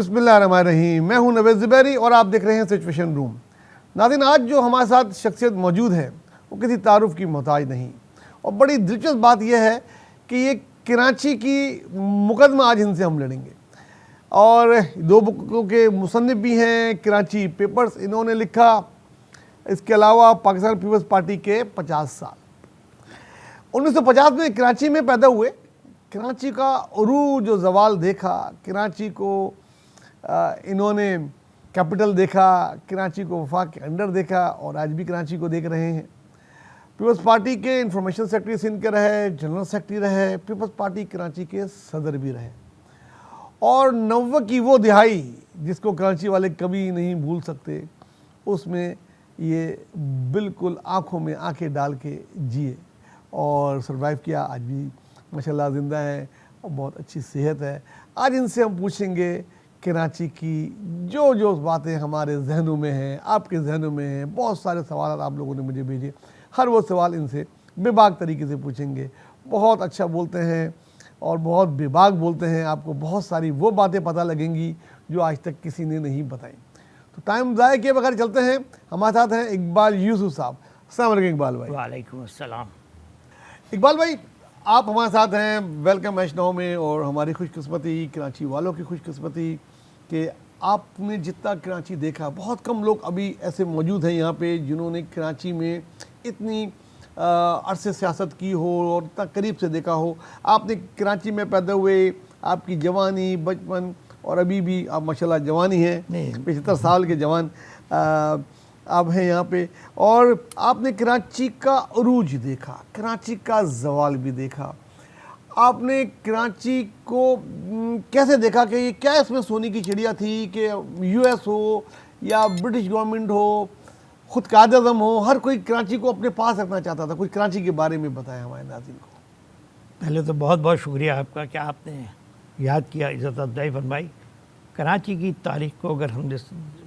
بسم اللہ الرحمن الرحیم. میں ہوں نوید زبیری اور آپ دیکھ رہے ہیں سچویشن روم. ناظرین، آج جو ہمارے ساتھ شخصیت موجود ہے وہ کسی تعارف کی محتاج نہیں، اور بڑی دلچسپ بات یہ ہے کہ یہ کراچی کی مقدمہ آج ان سے ہم لڑیں گے. اور دو بکوں کے مصنف بھی ہیں، کراچی پیپرز انہوں نے لکھا. اس کے علاوہ پاکستان پیپلز پارٹی کے 50 سال. 1950 میں کراچی میں پیدا ہوئے. کراچی کا عروج و زوال دیکھا، کراچی کو انہوں نے کیپٹل دیکھا، کراچی کو وفاق کے انڈر دیکھا، اور آج بھی کراچی کو دیکھ رہے ہیں. پیپلز پارٹی کے انفارمیشن سیکرٹری سندھ کے رہے، جنرل سیکرٹری رہے، پیپلز پارٹی کراچی کے صدر بھی رہے. اور 90 کی وہ دہائی جس کو کراچی والے کبھی نہیں بھول سکتے، اس میں یہ بالکل آنکھوں میں آنکھیں ڈال کے جیے اور سروائیو کیا. آج بھی ماشاءاللہ زندہ ہے اور بہت اچھی صحت ہے. آج ان سے ہم پوچھیں گے کراچی کی جو باتیں ہمارے ذہنوں میں ہیں، آپ کے ذہنوں میں ہیں. بہت سارے سوالات آپ لوگوں نے مجھے بھیجے، ہر وہ سوال ان سے بے باک طریقے سے پوچھیں گے. بہت اچھا بولتے ہیں اور بہت بے باک بولتے ہیں. آپ کو بہت ساری وہ باتیں پتہ لگیں گی جو آج تک کسی نے نہیں بتائیں. تو ٹائم ضائع کیے بغیر چلتے ہیں. ہمارے ساتھ ہیں اقبال یوسف صاحب. السلام علیکم اقبال بھائی. وعلیکم السلام. اقبال بھائی، آپ ہمارے ساتھ ہیں ویلکم ایش ناؤ میں، اور ہماری خوش قسمتی، کراچی والوں کی خوش قسمتی کہ آپ نے جتنا کراچی دیکھا، بہت کم لوگ ابھی ایسے موجود ہیں یہاں پہ جنہوں نے کراچی میں اتنی عرصے سیاست کی ہو اور اتنا قریب سے دیکھا ہو. آپ نے کراچی میں پیدا ہوئے، آپ کی جوانی، بچپن اور ابھی بھی آپ ماشاءاللہ جوانی ہیں، 75 سال کے جوان آپ ہیں یہاں پہ. اور آپ نے کراچی کا عروج دیکھا، کراچی کا زوال بھی دیکھا. آپ نے کراچی کو کیسے دیکھا کہ یہ کیا اس میں سونے کی چڑیا تھی کہ یو ایس ہو یا برٹش گورنمنٹ ہو، خود قائد اعظم ہو، ہر کوئی کراچی کو اپنے پاس رکھنا چاہتا تھا. کچھ کراچی کے بارے میں بتائیں ہمارے ناظرین کو. پہلے تو بہت بہت شکریہ آپ کا کہ آپ نے یاد کیا، عزت افزائی فرمائی. کراچی کی تاریخ کو اگر ہم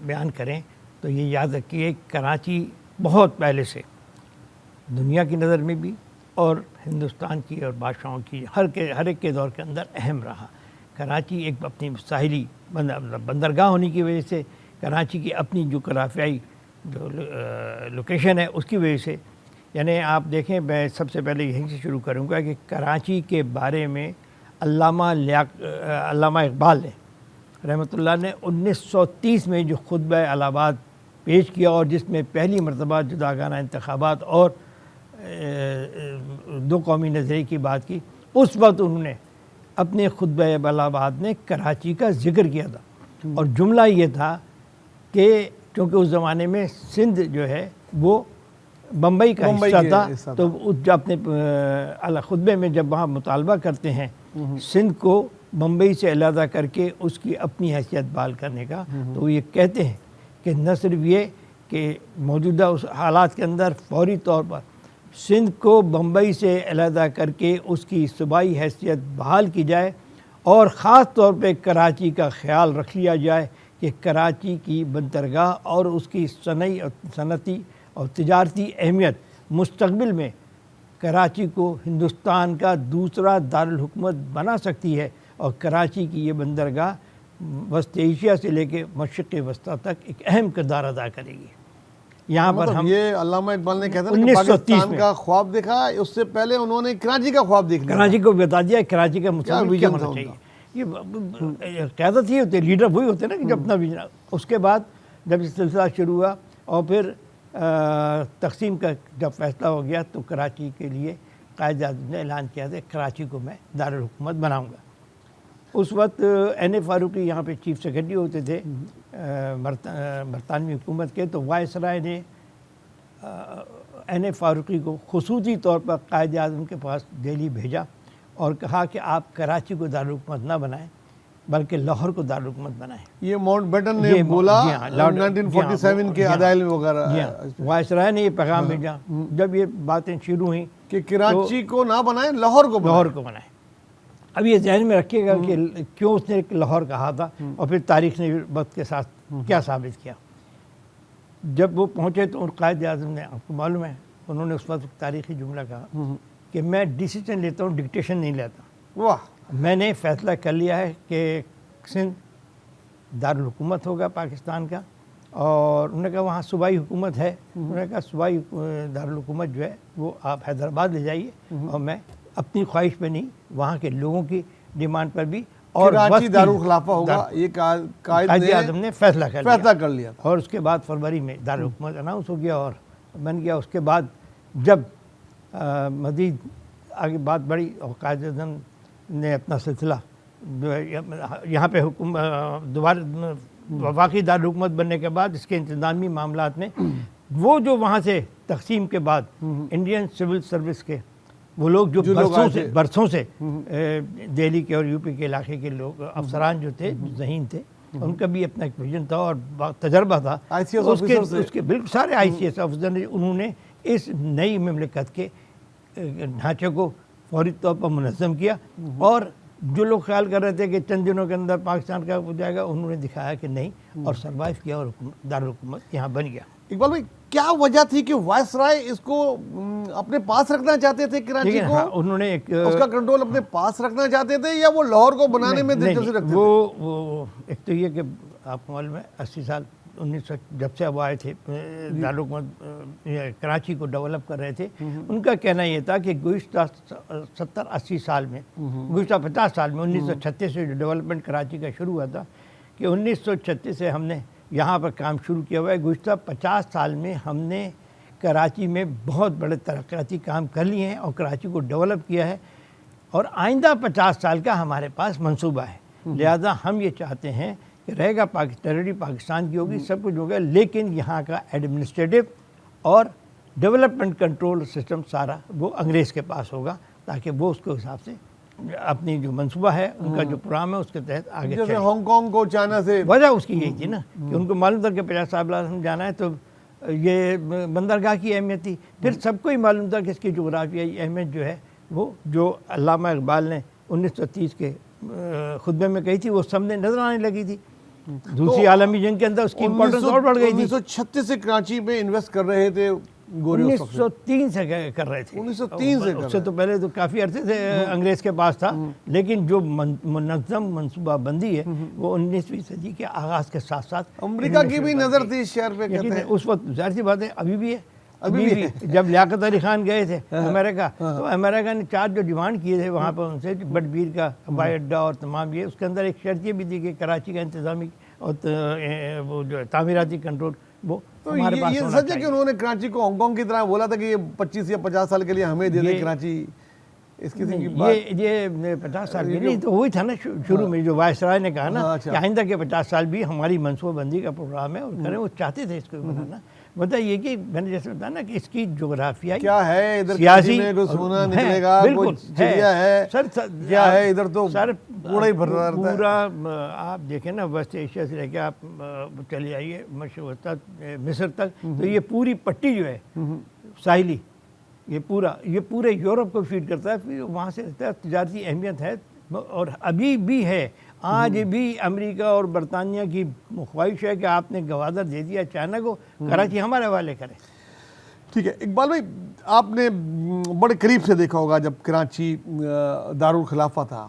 بیان کریں تو یہ یاد رکھیے کراچی بہت پہلے سے دنیا کی نظر میں بھی اور ہندوستان کی اور بادشاہوں کی ہر ایک کے دور کے اندر اہم رہا. کراچی ایک اپنی ساحلی بندرگاہ ہونے کی وجہ سے، کراچی کی اپنی جغرافیائی جو لوکیشن ہے اس کی وجہ سے، یعنی آپ دیکھیں، میں سب سے پہلے یہیں سے شروع کروں گا کہ کراچی کے بارے میں علامہ اقبال نے رحمۃ اللہ نے 1930 میں جو خطبہ الہ آباد پیش کیا، اور جس میں پہلی مرتبہ جداگانہ انتخابات اور دو قومی نظریے کی بات کی، اس وقت انہوں نے اپنے خطبہ الہ آباد میں کراچی کا ذکر کیا تھا. اور جملہ یہ تھا کہ چونکہ اس زمانے میں سندھ جو ہے وہ بمبئی کا حصہ تھا، تو اپنے خطبے میں جب وہاں مطالبہ کرتے ہیں سندھ کو بمبئی سے علیحدہ کر کے اس کی اپنی حیثیت بحال کرنے کا، تو وہ یہ کہتے ہیں کہ نہ صرف یہ کہ موجودہ اس حالات کے اندر فوری طور پر سندھ کو بمبئی سے علیحدہ کر کے اس کی صوبائی حیثیت بحال کی جائے، اور خاص طور پہ کراچی کا خیال رکھ لیا جائے کہ کراچی کی بندرگاہ اور اس کی صنعتی اور تجارتی اہمیت مستقبل میں کراچی کو ہندوستان کا دوسرا دارالحکومت بنا سکتی ہے، اور کراچی کی یہ بندرگاہ وسط ایشیا سے لے کے مشرق وسطیٰ تک ایک اہم کردار ادا کرے گی. یہاں پر ہم یہ علامہ اقبال نے کہتے ہیں کہ پاکستان کا خواب دیکھا، اس سے پہلے انہوں نے کراچی کا خواب دیکھ لیا، کراچی کو بتا دیا کراچی کا مستقبل کیا ہونا چاہیے. یہ قیادت ہی ہوتے، لیڈر وہی ہوتے نا کہ جب اپنا ویژن. اس کے بعد جب یہ سلسلہ شروع ہوا اور پھر تقسیم کا جب فیصلہ ہو گیا، تو کراچی کے لیے قائد اعظم نے اعلان کیا تھا کراچی کو میں دارالحکومت بناؤں گا. اس وقت این اے فاروقی یہاں پہ چیف سیکرٹری ہوتے تھے برطانوی حکومت کے. تو وائسرائے نے این اے فاروقی کو خصوصی طور پر قائد اعظم کے پاس دہلی بھیجا اور کہا کہ آپ کراچی کو دارالحکومت نہ بنائیں بلکہ لاہور کو دارالحکومت بنائیں. یہ ماؤنٹ بیٹن نے بولا 1947 کے عدائل وغیرہ. وائسرائے نے یہ پیغام بھیجا جب یہ باتیں شروع ہوئیں کہ کراچی کو نہ بنائیں، لاہور کو بنائیں. اب یہ ذہن میں رکھیے گا کہ کیوں اس نے لاہور کہا تھا، اور پھر تاریخ نے وقت کے ساتھ کیا ثابت کیا. جب وہ پہنچے تو قائد اعظم نے، آپ کو معلوم ہے، انہوں نے اس وقت تاریخی جملہ کہا کہ میں ڈیسیجن لیتا ہوں، ڈکٹیشن نہیں لیتا. واہ. میں نے فیصلہ کر لیا ہے کہ سندھ دارالحکومت ہوگا پاکستان کا، اور انہوں نے کہا وہاں صوبائی حکومت ہے، انہوں نے کہا صوبائی دارالحکومت جو ہے وہ آپ حیدرآباد لے جائیے، اور میں اپنی خواہش پہ نہیں، وہاں کے لوگوں کی ڈیمانڈ پر بھی، اور کراچی دارالخلافہ ہوگا، یہ قائد اعظم نے فیصلہ کر لیا تھا، اور اس کے بعد فروری میں دارالحکومت اناؤنس ہو گیا اور بن گیا۔ اس کے بعد جب مزید آگے بات بڑھی اور قائد اعظم نے اپنا سلسلہ جو ہے یہاں پہ دوبارہ وفاقی دارالحکومت بننے کے بعد اس کے انتظامی معاملات میں وہ جو وہاں سے تقسیم کے بعد انڈین سول سروس کے وہ لوگ جو برسوں سے دہلی کے اور یو پی کے علاقے کے لوگ افسران جو تھے، ذہین تھے، ان کا بھی اپنا ایک ویژن تھا اور تجربہ تھا، اس کے بالکل سارے آئی سی ایس آفیسر نے انہوں نے اس نئی مملکت کے ڈھانچے کو فوری طور پر منظم کیا، اور جو لوگ خیال کر رہے تھے کہ چند دنوں کے اندر پاکستان کا ہو جائے گا، انہوں نے دکھایا کہ نہیں، اور سروائیو کیا اور دارالحکومت یہاں بن گیا۔ اقبال بھائی کیا وجہ تھی کہ وائس رائے اس کو اپنے پاس رکھنا چاہتے تھے کراچی کو؟ انہوں نے اس کا کنٹرول اپنے پاس رکھنا چاہتے تھے یا وہ لاہور کو بنانے میں دلچسپی رکھتے تھے؟ وہ ایک تو یہ کہ آپ کو معلوم ہے 80 سال 1900 جب سے وہ آئے تھے دارالحکومت کراچی کو ڈیولپ کر رہے تھے، ان کا کہنا یہ تھا کہ گزشتہ 70-80 سال میں، گزشتہ 50 سال میں 1936 سے جو ڈیولپمنٹ کراچی کا شروع ہوا تھا کہ 1936 سے ہم نے یہاں پر کام شروع کیا ہوا ہے۔ گزشتہ 50 سال میں ہم نے کراچی میں بہت بڑے ترقیاتی کام کر لیے ہیں اور کراچی کو ڈیولپ کیا ہے، اور آئندہ 50 سال کا ہمارے پاس منصوبہ ہے، لہذا ہم یہ چاہتے ہیں کہ رہے گا ٹیریٹری پاکستان کی ہوگی، سب کچھ ہوگا، لیکن یہاں کا ایڈمنسٹریٹو اور ڈیولپمنٹ کنٹرول سسٹم سارا وہ انگریز کے پاس ہوگا، تاکہ وہ اس کے حساب سے اپنی جو منصوبہ ہے، ان کا جو پروگرام ہے، اس کے تحت آگے جیسے ہانگ کانگ کو چائنا سے، وجہ اس کی یہی تھی نا کہ ان کو معلوم تھا کہ 50 سال جانا ہے، تو یہ بندرگاہ کی اہمیت تھی۔ پھر سب کو ہی معلوم تھا کہ اس کی جغرافیائی اہمیت جو ہے وہ جو علامہ اقبال نے 1930 کے خطبے میں کہی تھی، وہ سب نے نظر آنے لگی تھی۔ دوسری عالمی جنگ کے اندر اس کی امپورٹنس اور بڑھ گئی تھی۔ 1936 سے کراچی میں انویسٹ کر رہے تھے گورے، 1903 سے کر رہے تھے، 1903 سے، اس سے تو پہلے تو کافی عرصے سے انگریز کے پاس تھا، لیکن جو منظم منصوبہ بندی ہے وہ 19ویں صدی کے آغاز کے ساتھ ساتھ امریکہ کی بھی نظر تھی اس شہر پہ، کہتے ہیں اس وقت ظاہر سی بات ہے ابھی بھی ہے۔ ابھی بھی جب لیاقت علی خان گئے تھے امریکہ، تو امریکہ نے 4 جو ڈیمانڈ کیے تھے وہاں پر ان سے، بٹبیر کا ہوائی اڈہ اور تمام یہ، اس کے اندر ایک شرط یہ بھی تھی کہ کراچی کا انتظامی اور وہ جو تعمیراتی کنٹرول وہ ہمارے پاس ہونا چاہیے۔ یہ سچ ہے کہ انہوں نے کراچی کو ہانگ کانگ کی طرح بولا تھا کہ یہ 25 یا 50 سال کے لیے ہمیں دے دیں کراچی، اس قسم کی بات؟ یہ 50 سال کی نہیں، تو وہی تھا نا شروع میں جو وائس رائے نے کہا نا کہ آئندہ کے 50 سال بھی ہماری منصوبہ بندی کا پروگرام ہے اور کریں، وہ چاہتے تھے اس کو بنانا۔ بتائیے کہ میں نے جیسے بتایا نا کہ اس کی جغرافیہ کیا ہے، ادھر سیاسی میں کوئی سونا نکلے گا، کوئی چڑیا ہے، کیا ہے، ادھر تو پورا ہی بھرا رہتا ہے۔ پورا آپ دیکھیں نا ویسٹ ایشیا سے لے کے آپ چلے آئیے مشرق مصر تک، تو یہ پوری پٹی جو ہے ساحلی، یہ پورے یورپ کو فیڈ کرتا ہے، پھر وہاں سے تجارتی اہمیت ہے، اور ابھی بھی ہے۔ آج بھی امریکہ اور برطانیہ کی خواہش ہے کہ آپ نے گوادر دے دیا چائنا کو، کراچی ہمارے حوالے کرے۔ ٹھیک ہے اقبال بھائی، آپ نے بڑے قریب سے دیکھا ہوگا جب کراچی دارالخلافہ تھا،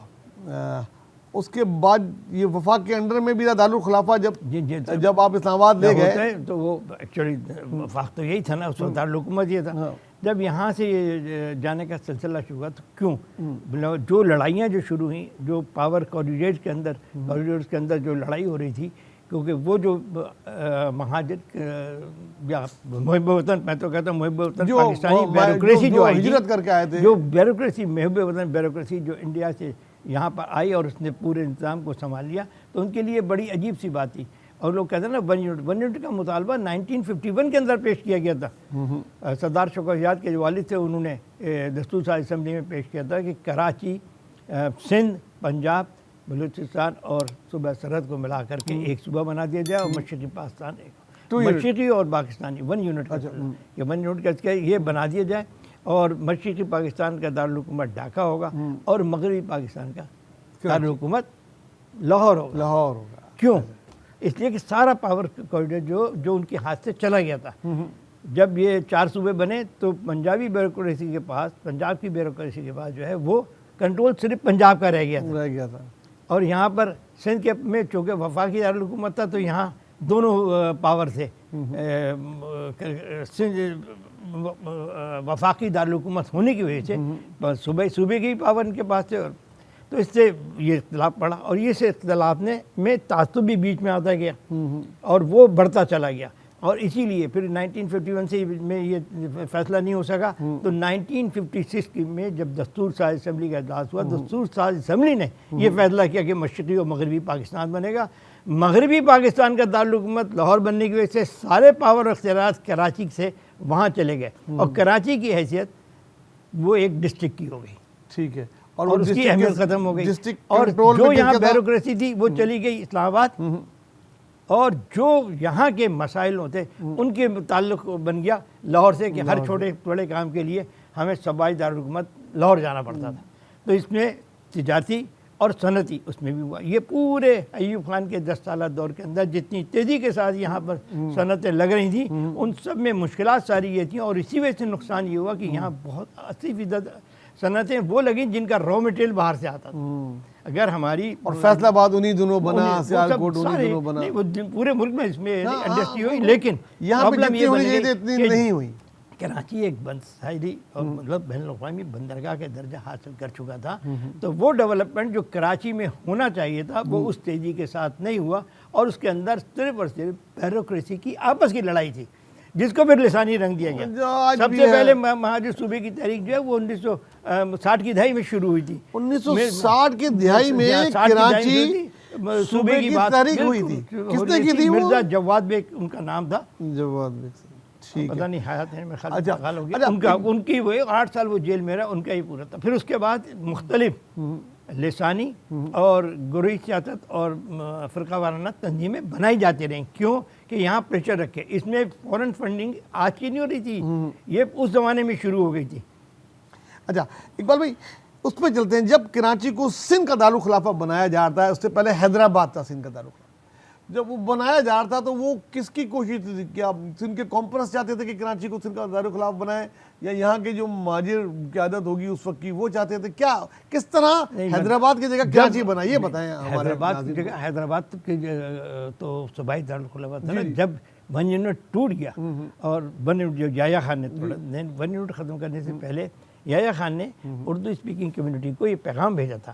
اس کے بعد یہ وفاق کے انڈر میں بھی دارالخلافہ جب آپ اسلام آباد لے گئے تو وہ ایکچولی وفاق تو یہی تھا نا، اس وقت دارالحکومت یہ تھا۔ جب یہاں سے یہ جانے کا سلسلہ شروع ہوا تو کیوں جو لڑائیاں جو شروع ہوئیں، جو پاور کوریڈورز کے اندر جو لڑائی ہو رہی تھی، کیونکہ وہ جو مہاجر یا محب وطن، میں تو کہتا ہوں محب وطن پاکستانی بیوروکریسی جو آئی ہجرت کر کے آئے تھے، جو بیوروکریسی محب وطن بیوروکریسی جو انڈیا سے یہاں پر آئی اور اس نے پورے انتظام کو سنبھال لیا، تو ان کے لیے بڑی عجیب سی بات تھی۔ اور لوگ کہتے ہیں نا 1 یونٹ کا مطالبہ 1951 کے اندر پیش کیا گیا تھا۔ سردار شوکت آزاد کے جو والد تھے انہوں نے دستور ساز اسمبلی میں پیش کیا تھا کہ کراچی، سندھ، پنجاب، بلوچستان اور صوبہ سرحد کو ملا کر کے ایک صوبہ بنا دیا جائے، اور مشرقی پاکستان مشرقی اور پاکستانی 1 یونٹ کا، یہ 1 یونٹ کا یہ بنا دیا جائے، اور مشرقی پاکستان کا دارالحکومت ڈھاکہ ہوگا اور مغربی پاکستان کا دارالحکومت لاہور ہوگا۔ کیوں؟ اس لیے کہ سارا پاور کوریڈور جو ان کے ہاتھ سے چلا گیا تھا۔ جب یہ 4 صوبے بنے تو پنجابی بیوروکریسی کے پاس جو ہے وہ کنٹرول صرف پنجاب کا رہ گیا تھا، اور یہاں پر سندھ کے میں چونکہ وفاقی دارالحکومت تھا تو یہاں دونوں پاور تھے، وفاقی دارالحکومت ہونے کی وجہ سے صوبے کی پاور ان کے پاس تھے، تو اس سے یہ اختلاف پڑا، اور اس اختلاف میں تعصب بھی بیچ میں آتا گیا اور وہ بڑھتا چلا گیا، اور اسی لیے پھر 1951 سے میں یہ فیصلہ نہیں ہو سکا، تو 1956 میں جب دستور ساز اسمبلی کا اجلاس ہوا، دستور ساز اسمبلی نے یہ فیصلہ کیا کہ مشرقی اور مغربی پاکستان بنے گا، مغربی پاکستان کا دارالحکومت لاہور بننے کی وجہ سے سارے پاور اور اختیارات کراچی سے وہاں چلے گئے، اور کراچی کی حیثیت وہ ایک ڈسٹرکٹ کی ہو گئی، ٹھیک ہے، اور اس کی اہمیت ختم ہو گئی، اور جو یہاں بیوروکریسی تھی وہ چلی گئی اسلام آباد، اور جو یہاں کے مسائل ہوتے ان کے تعلق بن گیا لاہور سے کہ ہر چھوٹے بڑے کام کے لیے ہمیں صوبائی دارالحکومت لاہور جانا پڑتا تھا، تو اس میں تجارتی اور صنعتی اس میں بھی ہوا۔ یہ پورے ایوب خان کے 10 سالہ دور کے اندر جتنی تیزی کے ساتھ یہاں پر صنعتیں لگ رہی تھیں ان سب میں مشکلات ساری یہ تھیں، اور اسی وجہ سے نقصان یہ ہوا کہ یہاں بہت 80% صنعتیں وہ لگیں جن کا را مٹیریل باہر سے آتا تھا۔ اگر ہماری اور فیصل آباد انہی دنوں بنا، سیالکوٹ انہی دنوں بنا، وہ پورے ملک میں اس میں انڈسٹری ہوئی، لیکن یہاں پہ جتنی ہونی چاہیے اتنی نہیں ہوئی۔ کراچی ایک بنسائری اور مطلب بین الاقوامی بندرگاہ کے درجہ حاصل کر چکا تھا، تو وہ ڈیولپمنٹ جو کراچی میں ہونا چاہیے تھا وہ اس تیزی کے ساتھ نہیں ہوا، اور اس کے اندر صرف اور صرف بیوروکریسی کی آپس کی لڑائی تھی، جس کو پھر لسانی رنگ دیا گیا۔ سب سے پہلے مہاجر صوبے کی تحریک جو ہے وہ 1960 کی دہائی میں شروع ہوئی تھی، 1960 کی دہائی میں کراچی صوبے کی تحریک ہوئی تھی، کس نے کی تھی؟ مرزا جواد بیگ ان کا نام تھا، جواد بیگ، ٹھیک ہے، پتہ نہیں حیات ہے میں خیال ہو گیا ان کی، وہ 8 سال وہ جیل میں رہا، ان کا ہی پورا تھا۔ پھر اس کے بعد مختلف لسانی اور گروہی سیاست اور فرقہ وارانہ تنظیمیں بنائی جاتی رہیں، کیوں کہ یہاں پریشر رکھے، اس میں فورن فنڈنگ آج کی نہیں ہو رہی تھی، یہ اس زمانے میں شروع ہو گئی تھی۔ اچھا اقبال بھائی، اس پہ چلتے ہیں، جب کراچی کو سندھ کا دارالخلافہ بنایا جاتا ہے، اس سے پہلے حیدرآباد تھا سندھ کا دارالخلافہ، جب وہ بنایا جا رہا تھا تو وہ کس کی کوشش تھی؟ کیا سندھ کے کانفرنس چاہتے تھے کہ کراچی کو سندھ کا دارالخلافہ بنائے، یا یہاں کے جو مہاجر قیادت ہوگی اس وقت کی وہ چاہتے تھے؟ کیا کس طرح حیدرآباد کی جگہ کراچی بنا، یہ بتائیں ہمارے۔ حیدرآباد تو صوبائی دارالخلافہ تھا نا، جب ون یونٹ ٹوٹ گیا، اور ون یونٹ جو یحییٰ خان نے توڑا، ون یونٹ ختم کرنے سے پہلے یحییٰ خان نے اردو اسپیکنگ کمیونٹی کو یہ پیغام بھیجا تھا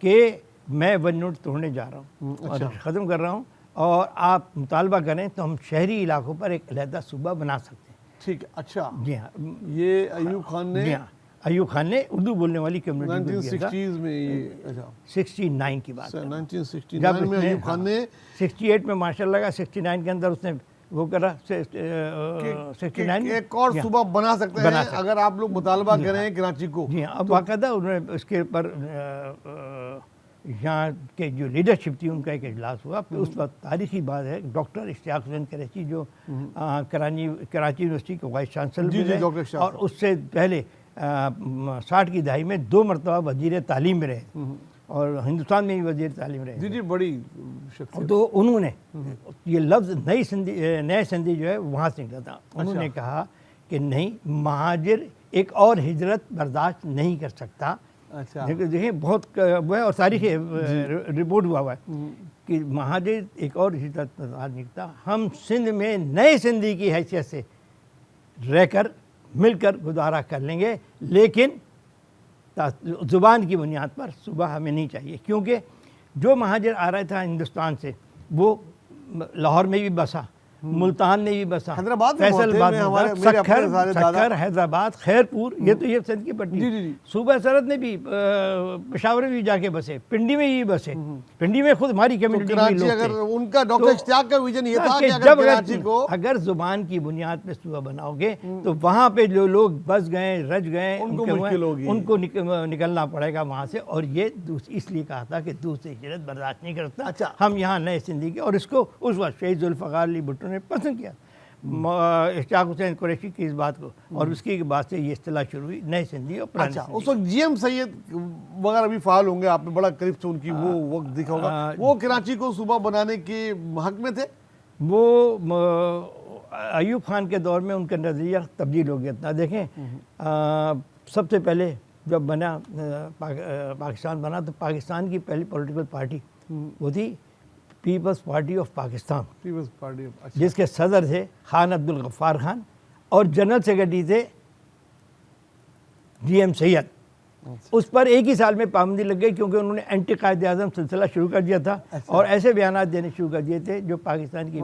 کہ میں ون یونٹ توڑنے جا رہا ہوں اور ختم کر رہا ہوں، اور آپ مطالبہ کریں تو ہم شہری علاقوں پر ایک علیحدہ صوبہ بنا سکتے ہیں۔ ٹھیک ہے، اچھا، جی ہاں، یہ ایوب خان نے، جی ہاں، ایوب خان نے اردو بولنے والی کمیونٹی کو دیا تھا 1960s میں، یہ اچھا 69 کی بات ہے، 1969 میں ایوب خان نے 68 میں ماشاء اللہ 69 کے اندر اس نے وہ کرا 69 ایک اور صوبہ بنا سکتے ہیں اگر آپ لوگ مطالبہ کریں کراچی کو۔ جی ہاں، اب باقاعدہ انہوں نے اس کے اوپر یہاں کے جو لیڈرشپ تھی ان کا ایک اجلاس ہوا، پھر اس وقت تاریخی بات ہے ڈاکٹر اشتیاق حسین قریشی جو کراچی یونیورسٹی کے وائس چانسلر بھی رہے، اور اس سے پہلے 60 کی دہائی میں 2 مرتبہ وزیر تعلیم میں رہے، اور ہندوستان میں بھی وزیر تعلیم رہے، جی بڑی شخصیت۔ تو انہوں نے یہ لفظ نئے سندھی جو ہے وہاں سے نکلا تھا، انہوں نے کہا کہ نہیں، مہاجر ایک اور ہجرت برداشت نہیں کر سکتا۔ دیکھیں بہت وہ ہے، اور تاریخی رپورٹ ہوا ہے کہ مہاجر ایک اور ہجرت برداشت نہیں کرتا، ہم سندھ میں نئے سندھی کی حیثیت سے رہ کر مل کر گزارا کر لیں گے، لیکن زبان کی بنیاد پر صوبہ ہمیں نہیں چاہیے، کیونکہ جو مہاجر آ رہا تھا ہندوستان سے وہ لاہور میں بھی بسا، ملتان میں بھی بسا، حیدرآباد فیصل آباد میں، سکھر، حیدرآباد، خیرپور، یہ تو یہ سندھ کی پٹی، صوبہ سرحد میں بھی، پشاور میں بھی جا کے بسے، پنڈی میں بھی بسے، پنڈی میں خود ہماری کمیونٹی کے لوگ تھے۔ ان کا ڈاکٹر اشتیاق کا ویژن یہ تھا کہ اگر زبان کی بنیاد پہ صوبہ بناؤ گے تو وہاں پہ جو لوگ بس گئے، رج گئے، ان کو نکلنا پڑے گا وہاں سے، اور یہ اس لیے کہا تھا کہ دوسری ہجرت برداشت نہیں کرتا، ہم یہاں نئے سندھی کے، اور اس کو اس وقت شہید ذوالفقار علی بھٹو نے پسند کیا اشتیاق حسین قریشی کی اس بات کو، اور اس کی بعد سے یہ اصطلاح شروع ہوئی نئے سندھی اور پرانے سندھی۔ اس وقت جی ایم سید وغیرہ بھی فعال ہوں گے، آپ نے بڑا قریب سے ان کی وہ وقت دیکھا ہوگا، وہ کراچی کو صوبہ بنانے کے حق میں تھے؟ وہ ایوب خان کے دور میں ان کا نظریہ تبدیل ہو گیا تھا۔ دیکھیں سب سے پہلے جب بنا پاکستان بنا تو پاکستان کی پہلی پولیٹیکل پارٹی وہ تھی Peoples Party of Pakistan, Peoples Party جس کے صدر تھے خان عبد الغفار خان اور جنرل سیکرٹری تھے جی ایم سید۔ اس پر ایک ہی سال میں پابندی لگ گئی کیونکہ انہوں نے اینٹی قائد اعظم سلسلہ شروع کر دیا تھا اور ایسے بیانات دینے شروع کر دیے تھے جو پاکستان کی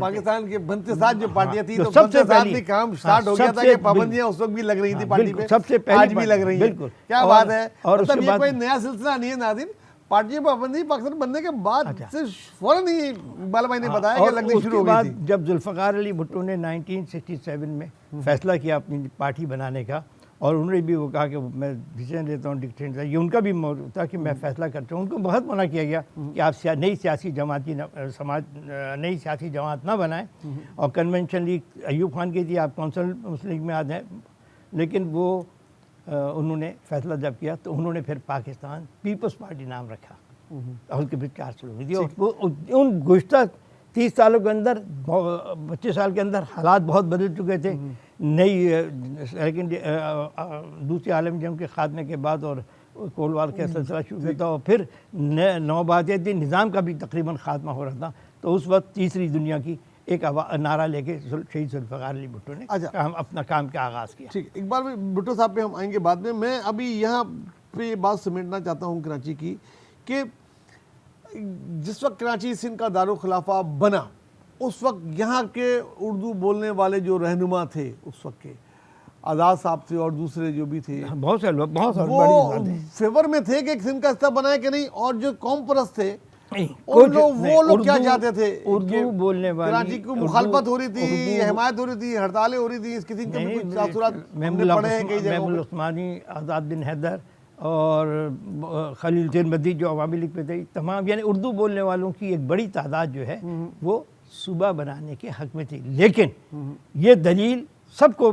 پاکستان کے بنتے ساتھ جو پارٹیاں تھیں تو سب سے پہلی کام سٹارٹ ہو گیا تھا کہ پابندیاں اس وقت بھی لگ رہی تھی پارٹی پہ، سب سے پہلی آج بھی لگ رہی ہیں۔ کیا بات ہے، اور مطلب یہ کوئی نیا سلسلہ نہیں ہے ناظرین، پارٹی پابندی پاکستان بننے کے بعد سے فوراً ہی بالا بھائی نے بتایا کہ لگنی شروع ہو گئی تھی۔ جب ذوالفقار علی بھٹو نے 1967 میں فیصلہ کیا اپنی پارٹی بنانے کا، اور انہوں نے بھی وہ کہا کہ میں ڈیسیژن لیتا ہوں ڈکٹیٹر، یہ ان کا بھی موضوع تھا کہ میں فیصلہ کرتا ہوں، ان کو بہت منع کیا گیا کہ آپ نئی سیاسی جماعت نہ بنائیں، اور کنونشن لیگ ایوب خان کی تھی، آپ کونسل مسلم لیگ میں آ جائیں، لیکن وہ انہوں نے فیصلہ جب کیا تو انہوں نے پھر پاکستان پیپلز پارٹی نام رکھا اور اس کے پھر چار شروع ہوئی تھی۔ ان گزشتہ 30 سالوں کے اندر 25 سال کے اندر حالات بہت بدل چکے تھے، نئی دوسری عالمی جنگ کے خاتمے کے بعد اور کولڈ وار کا سلسلہ شروع ہوا تھا، اور پھر نوآبادیاتی نظام کا بھی تقریباً خاتمہ ہو رہا تھا، تو اس وقت تیسری دنیا کی ایک نعرہ لے کے شہید ذوالفقار علی بھٹو نے اپنا کام کا آغاز کیا۔ ٹھیک، اقبال بھائی بھٹو صاحب پہ ہم آئیں گے بعد میں، میں ابھی یہاں پہ یہ بات سمیٹنا چاہتا ہوں کراچی کی کہ جس وقت کراچی سندھ کا دارالخلافہ بنا اس وقت یہاں کے اردو بولنے والے جو رہنما تھے اس وقت کے آزاد صاحب تھے اور دوسرے جو بھی تھے، بہت سے لوگ وہ فیور میں تھے کہ سندھ کا حصہ بنائے کہ نہیں، اور جو قوم پرست تھے وہ لوگ کیا چاہتے تھے؟ اردو بولنے والے کراچی کو مخالفت ہو رہی تھی، حمایت ہو رہی تھی، ہڑتالیں ہو رہی تھی، اس قسم کے بھی کچھ تاثرات ہم نے پڑھے ہیں کئی جگہوں محمود عثمانی، آزاد بن حیدر اور خلیل الدین مدی جو عوامی لیگ پہ تھے، تمام یعنی اردو بولنے والوں کی ایک بڑی تعداد جو ہے وہ صوبہ بنانے کے حق میں تھی، لیکن یہ دلیل سب کو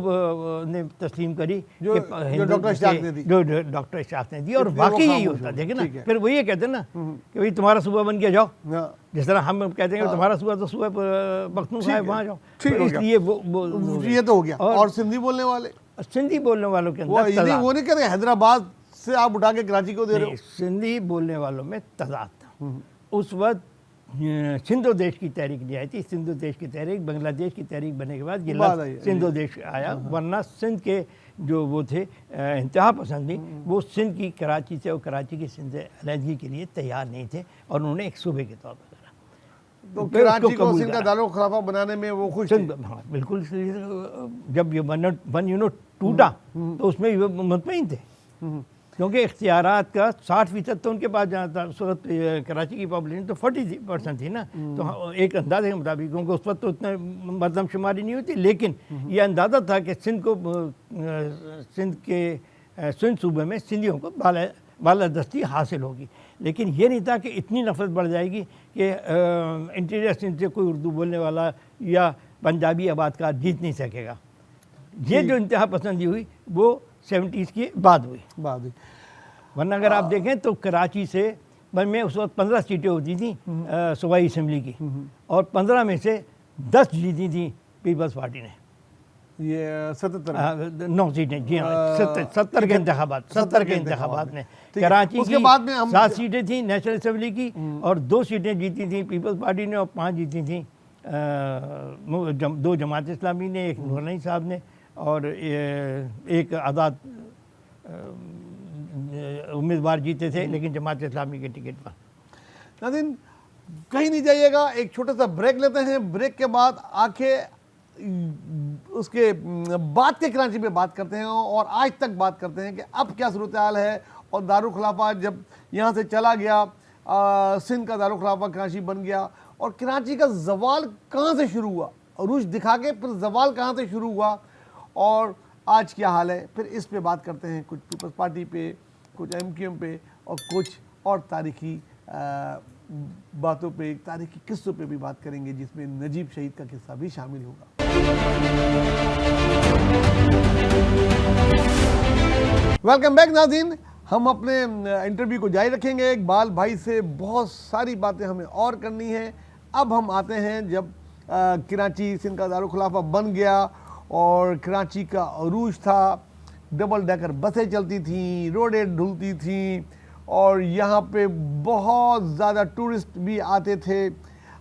نے تسلیم کری جو ڈاکٹر اشتیاق نے دی، اور واقعی یہی ہوتا، دیکھیں نا، پھر وہ یہ کہتے ہیں نا کہ بھئی تمہارا صوبہ بن گیا جاؤ، جس طرح ہم کہتے ہیں کہ تمہارا صوبہ تو صوبہ پختونخوا ہے وہاں جاؤ، اس لیے یہ تو ہو گیا۔ اور سندھی بولنے والے، سندھی بولنے والوں کے اندر وہ نہیں کہتے حیدرآباد سے آپ اٹھا کے کراچی کو دے رہے ہو، سندھی بولنے والوں میں تعداد تھا اس وقت۔ سندھ و دیش کی تحریک نہیں آئی تھی، سندھ و دیش کی تحریک بنگلہ دیش کی تحریک بننے کے بعد یہ لفظ سندھ و دیش آیا، ورنہ سندھ کے جو وہ تھے انتہا پسندی، وہ سندھ کی کراچی سے اور کراچی کی سندھ سے علیحدگی کے لیے تیار نہیں تھے، اور انہوں نے ایک صوبے کے طور پر کرا، تو کراچی کو سندھ کا دارالخلافہ بنانے میں وہ خوش تھے۔ ہاں بالکل، جب یہ ون یونٹ ٹوٹا تو اس میں یہ مطمئن تھے، کیونکہ اختیارات کا 60% تو ان کے پاس جانا تھا۔ اس وقت کراچی کی پاپولیشن تو 40% تھی نا، تو ایک اندازے کے مطابق، کیونکہ اس وقت تو اتنا مردم شماری نہیں ہوتی، لیکن یہ اندازہ تھا کہ سندھ صوبے میں سندھیوں کو بالادستی حاصل ہوگی، لیکن یہ نہیں تھا کہ اتنی نفرت بڑھ جائے گی کہ انٹیریئر سندھ سے کوئی اردو بولنے والا یا پنجابی آباد کار جیت نہیں سکے گا۔ یہ جو انتہا پسندی ہوئی وہ 70s کے بعد ہوئی، ورنہ اگر آپ دیکھیں تو کراچی سے میں اس وقت 15 سیٹیں ہوتی تھیں صوبائی اسمبلی کی، اور 15 میں سے 10 جیتی تھیں پیپلز پارٹی نے، یہ 9 سیٹیں، جی ہاں 70 کے انتخابات میں کراچی کی 7 سیٹیں تھیں نیشنل اسمبلی کی، اور 2 سیٹیں جیتی تھیں پیپلز پارٹی نے، اور 5 جیتی تھیں 2 جماعت اسلامی نے، ایک نور نعیم صاحب نے، اور ایک آزاد امیدوار جیتے تھے لیکن جماعت اسلامی کے ٹکٹ پر۔ ناظرین کہیں نہیں جائیے گا، ایک چھوٹا سا بریک لیتے ہیں، بریک کے بعد آ کے اس کے بعد کے کراچی پہ بات کرتے ہیں، اور آج تک بات کرتے ہیں کہ اب کیا صورتحال ہے، اور دارالخلافہ جب یہاں سے چلا گیا، سندھ کا دارالخلافہ کراچی بن گیا، اور کراچی کا زوال کہاں سے شروع ہوا، عروج دکھا کے پھر زوال کہاں سے شروع ہوا، اور آج کیا حال ہے، پھر اس پہ بات کرتے ہیں، کچھ پیپلز پارٹی پہ، کچھ MQM پہ، اور کچھ اور تاریخی باتوں پہ، تاریخی قصوں پہ بھی بات کریں گے، جس میں نجیب شہید کا قصہ بھی شامل ہوگا۔ ویلکم بیک ناظرین، ہم اپنے انٹرویو کو جاری رکھیں گے، اقبال بھائی سے بہت ساری باتیں ہمیں اور کرنی ہیں۔ اب ہم آتے ہیں جب کراچی سندھ کا دارالخلافہ بن گیا اور کراچی کا عروج تھا، ڈبل ڈیکر بسیں چلتی تھیں, روڈیں دھلتی تھیں, اور یہاں پہ بہت زیادہ ٹورسٹ بھی آتے تھے,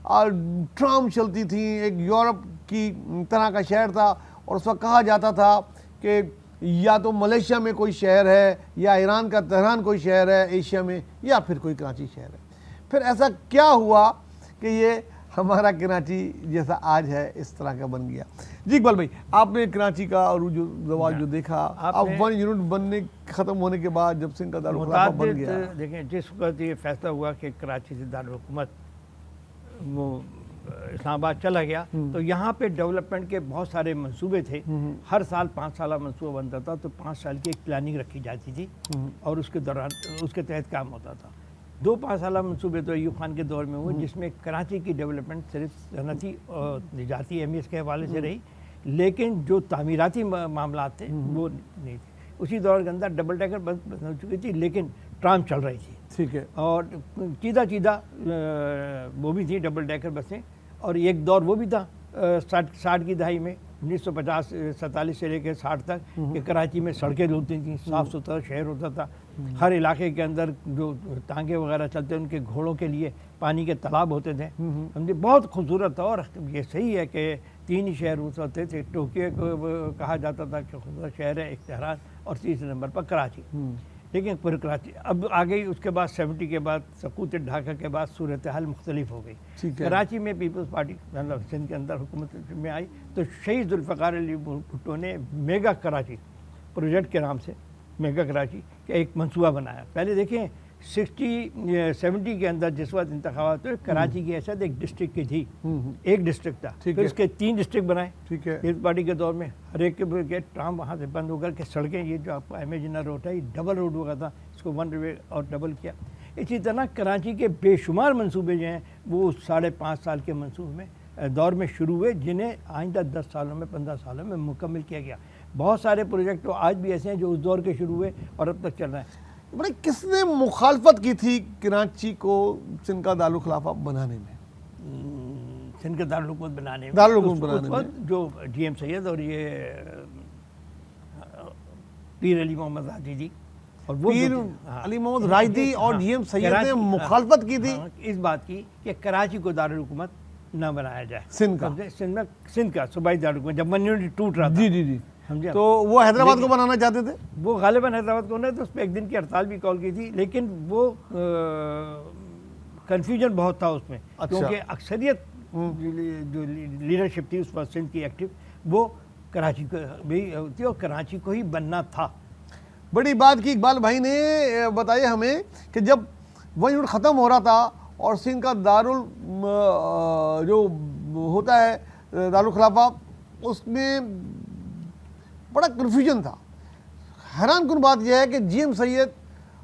اور ٹرام چلتی تھیں. ایک یورپ کی طرح کا شہر تھا, اور اس وقت کہا جاتا تھا کہ یا تو ملیشیا میں کوئی شہر ہے, یا ایران کا تہران کوئی شہر ہے ایشیا میں, یا پھر کوئی کراچی شہر ہے. پھر ایسا کیا ہوا کہ یہ ہمارا کراچی جیسا آج ہے اس طرح کا بن گیا؟ جی اقبال بھائی, آپ نے کراچی کا عروج و زوال جو دیکھا, اب 1 یونٹ بننے ختم ہونے کے بعد جب سندھ کا دارالخلافہ بن گیا, دیکھیں جس وقت یہ فیصلہ ہوا کہ کراچی سے دارالحکومت وہ اسلام آباد چلا گیا, تو یہاں پہ ڈیولپمنٹ کے بہت سارے منصوبے تھے. ہر سال 5 سالہ منصوبہ بنتا تھا, تو 5 سال کی ایک پلاننگ رکھی جاتی تھی, اور اس کے دوران اس کے تحت کام ہوتا تھا. 2-5 سالہ منصوبے تو ایوب خان کے دور میں ہوئے, جس میں کراچی کی ڈیولپمنٹ صرف صنعتی اور نجاتی اہمیت کے حوالے سے رہی, لیکن جو تعمیراتی معاملات تھے وہ نہیں تھے. اسی دور کے اندر ڈبل ڈیکر بس ہو چکی تھی, لیکن ٹرام چل رہی تھی. ٹھیک ہے, اور چیدہ وہ بھی تھی ڈبل ڈیکر بسیں. اور ایک دور وہ بھی تھا 60 کی دہائی میں, 1947 سے لے کے 60 تک, کہ کراچی میں سڑکیں ہوتی تھیں, صاف ستھرا شہر ہوتا تھا. ہر علاقے کے اندر جو ٹانگے وغیرہ چلتے ان کے گھوڑوں کے لیے پانی کے تالاب ہوتے تھے. سمجھے, بہت خوبصورت تھا. اور یہ صحیح ہے کہ 3 ہی شہر ہوتے تھے. ٹوکیو کو کہا جاتا تھا کہ خوبصورت شہر ہے, ایک تہران, اور 3 نمبر پر کراچی. لیکن پھر کراچی اب آ گئی. اس کے بعد 70 کے بعد سقوط ڈھاکہ کے بعد صورتحال مختلف ہو گئی. کراچی میں پیپلز پارٹی مطلب سندھ کے اندر حکومت میں آئی, تو شہید ذوالفقار علی بھٹو نے میگا کراچی پروجیکٹ کے نام سے میگا کراچی کا ایک منصوبہ بنایا. پہلے دیکھیں 70 کے اندر جس وقت انتخابات ہوئے, کراچی کی حیثیت ایک ڈسٹرکٹ کی تھی, ایک ڈسٹرکٹ تھا. پھر اس کے 3 ڈسٹرکٹ بنائے پیپلز پارٹی کے دور میں. ہر ایک کے ٹرام وہاں سے بند ہو کر کے سڑکیں, یہ جو آپ امیجنر روڈ ہے یہ ڈبل روڈ ہوا تھا, اس کو 1 وے اور ڈبل کیا. اسی طرح کراچی کے بے شمار منصوبے جو ہیں وہ 5.5 سال کے منصوبے میں دور میں شروع ہوئے, جنہیں آئندہ 10 سالوں میں 15 سالوں میں مکمل کیا گیا. بہت سارے پروجیکٹ تو آج بھی ایسے ہیں جو اس دور کے شروع ہوئے اور اب تک چل رہے ہیں. بڑے کس نے مخالفت کی تھی کراچی کو سندھ کا دارالخلافہ بنانے میں؟ سندھ کا دارالحکومت بنانے میں جو ڈی ایم سید اور یہ پیر علی محمد رائدی جی, اور وہ پیر علی محمد رائدی اور ڈی ایم سید نے مخالفت کی تھی اس بات کی کہ کراچی کو دارالحکومت نہ بنایا جائے. سندھ کا صوبائی دارالحکومت جب 1 یونٹ ٹوٹ رہا تھا. جی تو وہ حیدرآباد کو بنانا چاہتے تھے. وہ غالباً حیدرآباد کو, تو اس پہ 1 دن کی ہڑتال بھی کال کی تھی, لیکن وہ کنفیوژن بہت تھا اس میں, کیونکہ اکثریت جو لیڈرشپ تھی اس وقت سندھ کی ایکٹیو, وہ کراچی کو بھی تھی اور کراچی کو ہی بننا تھا. بڑی بات کی اقبال بھائی نے بتایا ہمیں کہ جب 1 یونٹ ختم ہو رہا تھا اور سندھ کا جو ہوتا ہے دارالخلافہ, اس میں بڑا کنفیوژن تھا. حیران کن بات یہ ہے کہ جی ایم سید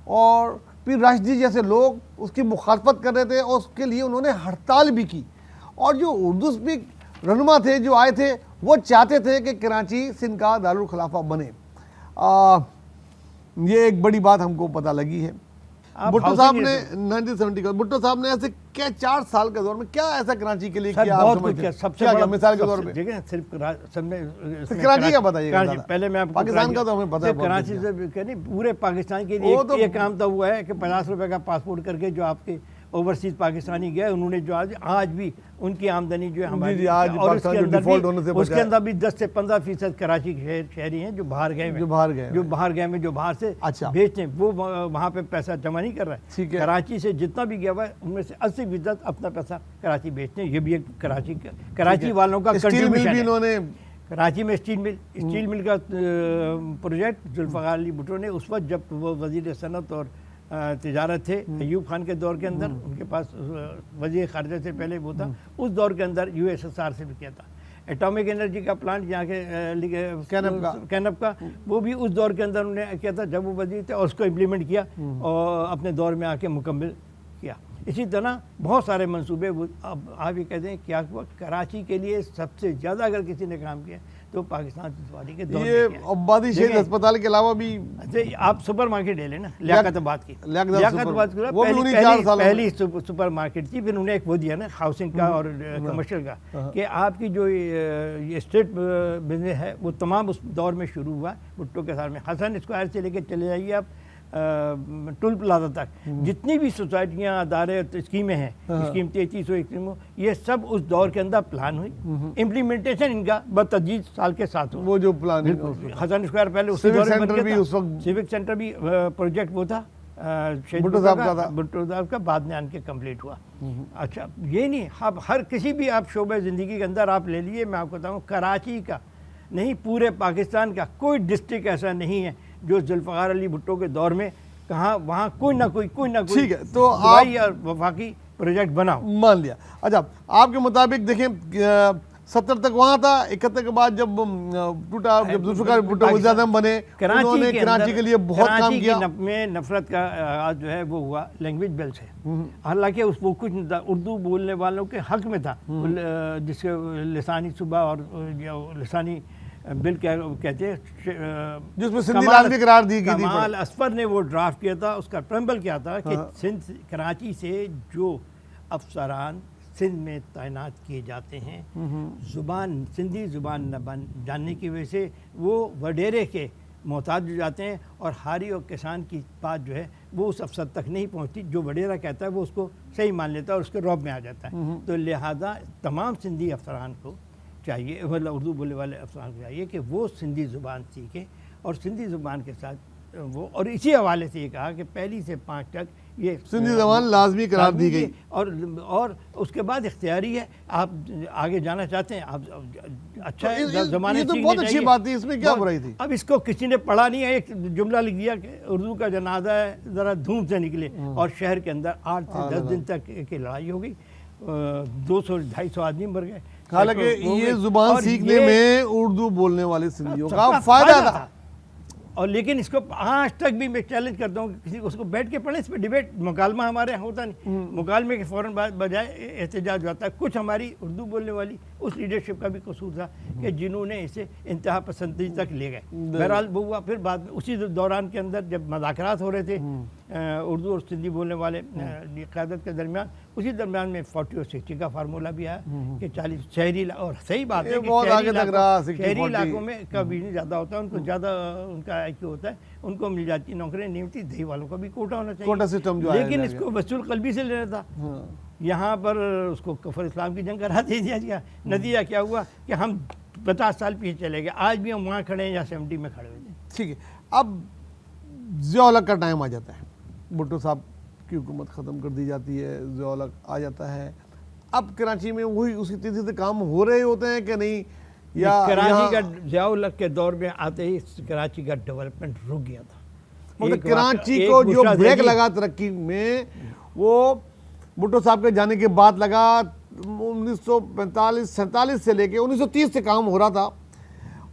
اور پیر راشدی جیسے لوگ اس کی مخالفت کر رہے تھے, اور اس کے لیے انہوں نے ہڑتال بھی کی. اور جو اردو اسپیک رہنما تھے جو آئے تھے, وہ چاہتے تھے کہ کراچی سندھ کا دارالخلافہ بنے. یہ ایک بڑی بات ہم کو پتہ لگی ہے. بھٹو صاحب نے 1970 کا, بھٹو صاحب نے ایسے کیا 4 سال کے دور میں کیا ایسا کراچی کے لیے کیا؟ سب سے بڑا مثال کے طور پہ دیکھیں, صرف کراچی کا بتائیے گا. پہلے میں پاکستان کا تو ہمیں پتہ ہے, کراچی سے نہیں پورے پاکستان کے لیے ایک کام تو ہوا ہے کہ 50 روپے کا پاسپورٹ کر کے جو آپ کے اوورسیز پاکستانی گئے, انہوں نے جو آج بھی ان کی آمدنی جو ہے ہماری, اور اس کے اندر بھی 10 سے 15% کراچی کے شہری ہیں جو باہر گئے میں جو باہر سے بیچتے ہیں, وہ وہاں پہ پیسہ جمع نہیں کر رہا ہے. کراچی سے جتنا بھی گیا ہوا ہے ان میں سے 80% اپنا پیسہ کراچی بیچتے ہیں. یہ بھی ایک کراچی والوں کا کنٹریبیوشن ہے. کراچی میں اسٹیل مل کا پروجیکٹ ذوالفقار علی بھٹو نے اس وقت جب وہ وزیر صنعت اور تجارت تھے ایوب خان کے دور کے اندر, ان کے پاس وزیر خارجہ سے پہلے وہ تھا, اس دور کے اندر USSR سے بھی کیا تھا. ایٹامک انرجی کا پلانٹ یہاں کے کینپ کا, وہ بھی اس دور کے اندر انہوں نے کیا تھا جب وہ وزیر تھے, اور اس کو امپلیمنٹ کیا اور اپنے دور میں آ کے مکمل کیا. اسی طرح بہت سارے منصوبے, اب آپ یہ کہتے ہیں کیا کراچی کے لیے سب سے زیادہ اگر کسی نے کام کیا تو پاکستان سفاری کے دور یہ میں کیا عبادی شہید ہسپتال کے علاوہ بھی آپ سپر مارکیٹ لے لیں نا، لیاقت آباد کی، لیاقت لیاقت آباد وہ بھی انہیں 4 سالوں پہلی سپر مارکیٹ تھی، پھر انہوں نے ایک وہ دیا نا ہاؤسنگ کا اور کمرشل کا، کہ آپ کی جو یہ اسٹریٹ بزنس ہے وہ تمام اس دور میں شروع ہوا بھٹو کے سال میں۔ حسن اسکوائر سے لے کے چلے جائیے آپ ٹول پلازا تک، جتنی بھی سوسائٹیاں ادارے اسکیمیں ہیں، اسکیم 3300 اسکیموں، یہ سب اس دور کے اندر پلان ہوئی، امپلیمنٹیشن ان کا بتدریج سال کے ساتھ ہوا۔ وہ جو پلان حسن اسکوائر پہلے اسی دور میں بن گیا تھا، سیوک سینٹر بھی پروجیکٹ وہ تھا بھٹو صاحب کا، بعد میں آن کے کمپلیٹ ہوا۔ اچھا یہ نہیں، اب ہر کسی بھی آپ شعبہ زندگی کے اندر آپ لے لیے، میں آپ کو بتاؤں کراچی کا نہیں پورے پاکستان کا کوئی ڈسٹرکٹ ایسا نہیں ہے جو ذوالفقار علی بھٹو کے دور میں کہاں وہاں کوئی نہ کوئی ٹھیک ہے تو صوبائی اور وفاقی پروجیکٹ بنا ہو۔ مان لیا۔ اچھا آپ کے مطابق دیکھیں 70 تک وہاں تھا، 71 کے بعد جب ٹوٹا، جب ذوالفقار بھٹو وزیر اعظم بنے، انہوں نے کراچی کے لیے بہت کام کیا۔ کراچی میں نفرت کا آغاز جو ہے وہ ہوا لینگویج بل سے، حالانکہ اس وہ کچھ اردو بولنے والوں کے حق میں تھا، جس کے لسانی صوبہ اور لسانی بل کہتے ہیں، جس میں سندھی لازمی قرار دی گئی تھی۔ کمال اصفر نے وہ ڈرافٹ کیا تھا، اس کا پریمبل کیا تھا کہ سندھ کراچی سے جو افسران سندھ میں تعینات کیے جاتے ہیں، زبان سندھی زبان نہ جاننے کی وجہ سے وہ وڈیرے کے محتاج ہو جاتے ہیں، اور ہاری اور کسان کی بات جو ہے وہ اس افسر تک نہیں پہنچتی، جو وڈیرا کہتا ہے وہ اس کو صحیح مان لیتا ہے اور اس کے روب میں آ جاتا ہے۔ تو لہذا تمام سندھی افسران کو چاہیے، مطلب اردو بولنے والے افسران کو چاہیے کہ وہ سندھی زبان سیکھیں، اور سندھی زبان کے ساتھ وہ، اور اسی حوالے سے یہ کہا کہ پہلی سے 5 تک یہ سندھی زبان لازمی قرار دی گئی، اور اس کے بعد اختیاری ہے، آپ آگے جانا چاہتے ہیں آپ اچھا ہے، زمانے یہ تو بہت اچھی بات تھی، اس میں کیا برائی تھی؟ اب اس کو کسی نے پڑھا نہیں ہے، ایک جملہ لکھ دیا کہ اردو کا جنازہ ہے ذرا دھوم سے نکلے، اور شہر کے اندر 8 سے 10 دن تک کی لڑائی ہو گئی، 200-250 آدمی مر گئے۔ حالانکہ یہ زبان سیکھنے میں اردو بولنے والے سندھیوں کا فائدہ تھا، اور لیکن اس کو آج تک بھی میں چیلنج کرتا ہوں کہ کسی اس کو بیٹھ کے پڑھیں، اس پہ ڈیبیٹ مکالمہ ہمارے یہاں ہوتا نہیں، مکالمے کے فوراً بجائے احتجاج ہوتا ہے۔ کچھ ہماری اردو بولنے والی اس لیڈرشپ کا بھی قصور تھا کہ جنہوں نے اسے انتہا پسندی تک لے گئے۔ بہرحال وہ ہوا، پھر بعد میں اسی دوران کے اندر جب مذاکرات ہو رہے تھے اردو اور سندھی بولنے والے قیادت کے درمیان، اسی درمیان میں 40 اور 60 کا فارمولہ بھی آیا کہ 40 شہری، اور صحیح بات ہے کہ شہری علاقوں میں کبھی نہیں زیادہ ہوتا ہے، ان کو زیادہ ان کا آئی کیو ہوتا ہے، ان کو مل جاتی نوکریاں نہیں ملتی، دیہی والوں کا بھی کوٹا ہونا چاہیے، لیکن اس کو وسیع القلبی سے لینا تھا۔ یہاں پر اس کو کفر اسلام کی جنگ کرا دے دیا گیا، نتیجہ کیا ہوا کہ ہم 50 سال پیچھے چلے گئے، آج بھی ہم وہاں کھڑے ہیں یا 70 میں کھڑے ہوئے ہیں۔ ٹھیک ہے، اب ضیاء الحق کا ٹائم آ جاتا ہے، بھٹو صاحب کی حکومت ختم کر دی جاتی ہے، ضیاء الحق آ جاتا ہے، اب کراچی میں وہی اسی تیزی سے کام ہو رہے ہوتے ہیں کہ نہیں؟ یا کراچی کا ضیاء الحق کے دور میں آتے ہی کراچی کا ڈیولپمنٹ رک گیا تھا، مطلب کراچی کو جو بریک لگا ترقی میں وہ بھٹو صاحب کے جانے کے بعد لگا، 1945-47 سے لے کے 1930 سے کام ہو رہا تھا،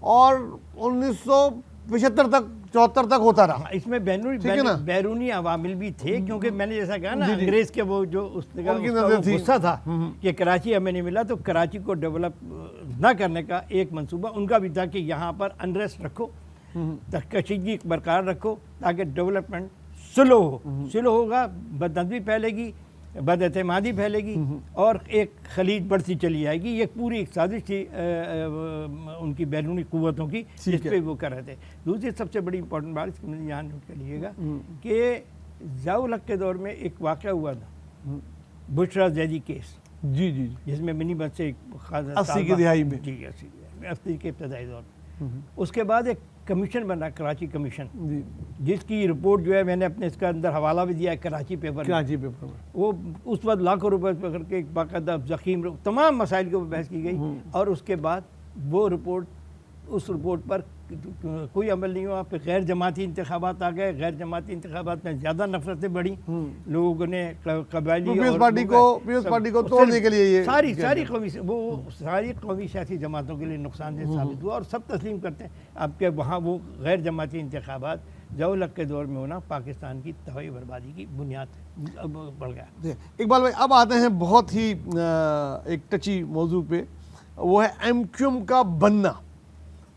اور 1975 تک 74 تک ہوتا رہا۔ اس میں بیرونی عوامل بھی تھے، کیونکہ میں نے جیسا کہا نا انگریز کے وہ جو اس کا غصہ تھا کہ کراچی ہمیں نہیں ملا، تو کراچی کو ڈیولپ نہ کرنے کا ایک منصوبہ ان کا بھی تھا کہ یہاں پر انریسٹ رکھو، کشیدگی برقرار رکھو، تاکہ ڈیولپمنٹ سلو ہوگا، بدنظمی پھیلے گی، بد اعتمادی پھیلے گی، اور ایک خلیج بڑھتی چلی جائے گی۔ یہ پوری ایک سازش تھی ان کی بیرونی قوتوں کی، جس پہ وہ کر رہے تھے۔ دوسری سب سے بڑی امپورٹنٹ بات اس میں یہاں نوٹ کر لیجیے گا کہ ضیاء الحق کے دور میں ایک واقعہ ہوا تھا، بشرا زیدی کیس، جس میں منی بس سے 80 کی دہائی میں، 80 کے ابتدائی دور میں، اس کے بعد ایک کمیشن بنا، کراچی کمیشن، جس کی رپورٹ جو ہے میں نے اپنے اس کا اندر حوالہ بھی دیا ہے کراچی پیپر میں، وہ اس وقت لاکھوں روپے پکڑ کے ایک باقاعدہ ضخیم تمام مسائل کے اوپر بحث کی گئی، اور اس کے بعد وہ اس رپورٹ پر کوئی عمل نہیں ہوا۔ پھر غیر جماعتی انتخابات آ گئے، غیر جماعتی انتخابات میں زیادہ نفرتیں بڑھی، لوگوں نے قبائلی پیپلز پارٹی کو توڑنے کے لیے ساری قومی سیاسی جماعتوں کے لیے نقصان دہ ثابت ہوا، اور سب تسلیم کرتے ہیں اب کہ وہاں وہ غیر جماعتی انتخابات ضیاء الحق کے دور میں ہونا پاکستان کی تباہی بربادی کی بنیاد بڑھ گیا۔ اقبال بھائی اب آتے ہیں بہت ہی ایک ٹچی موضوع پہ، وہ ہے ایم کیو ایم کا بننا۔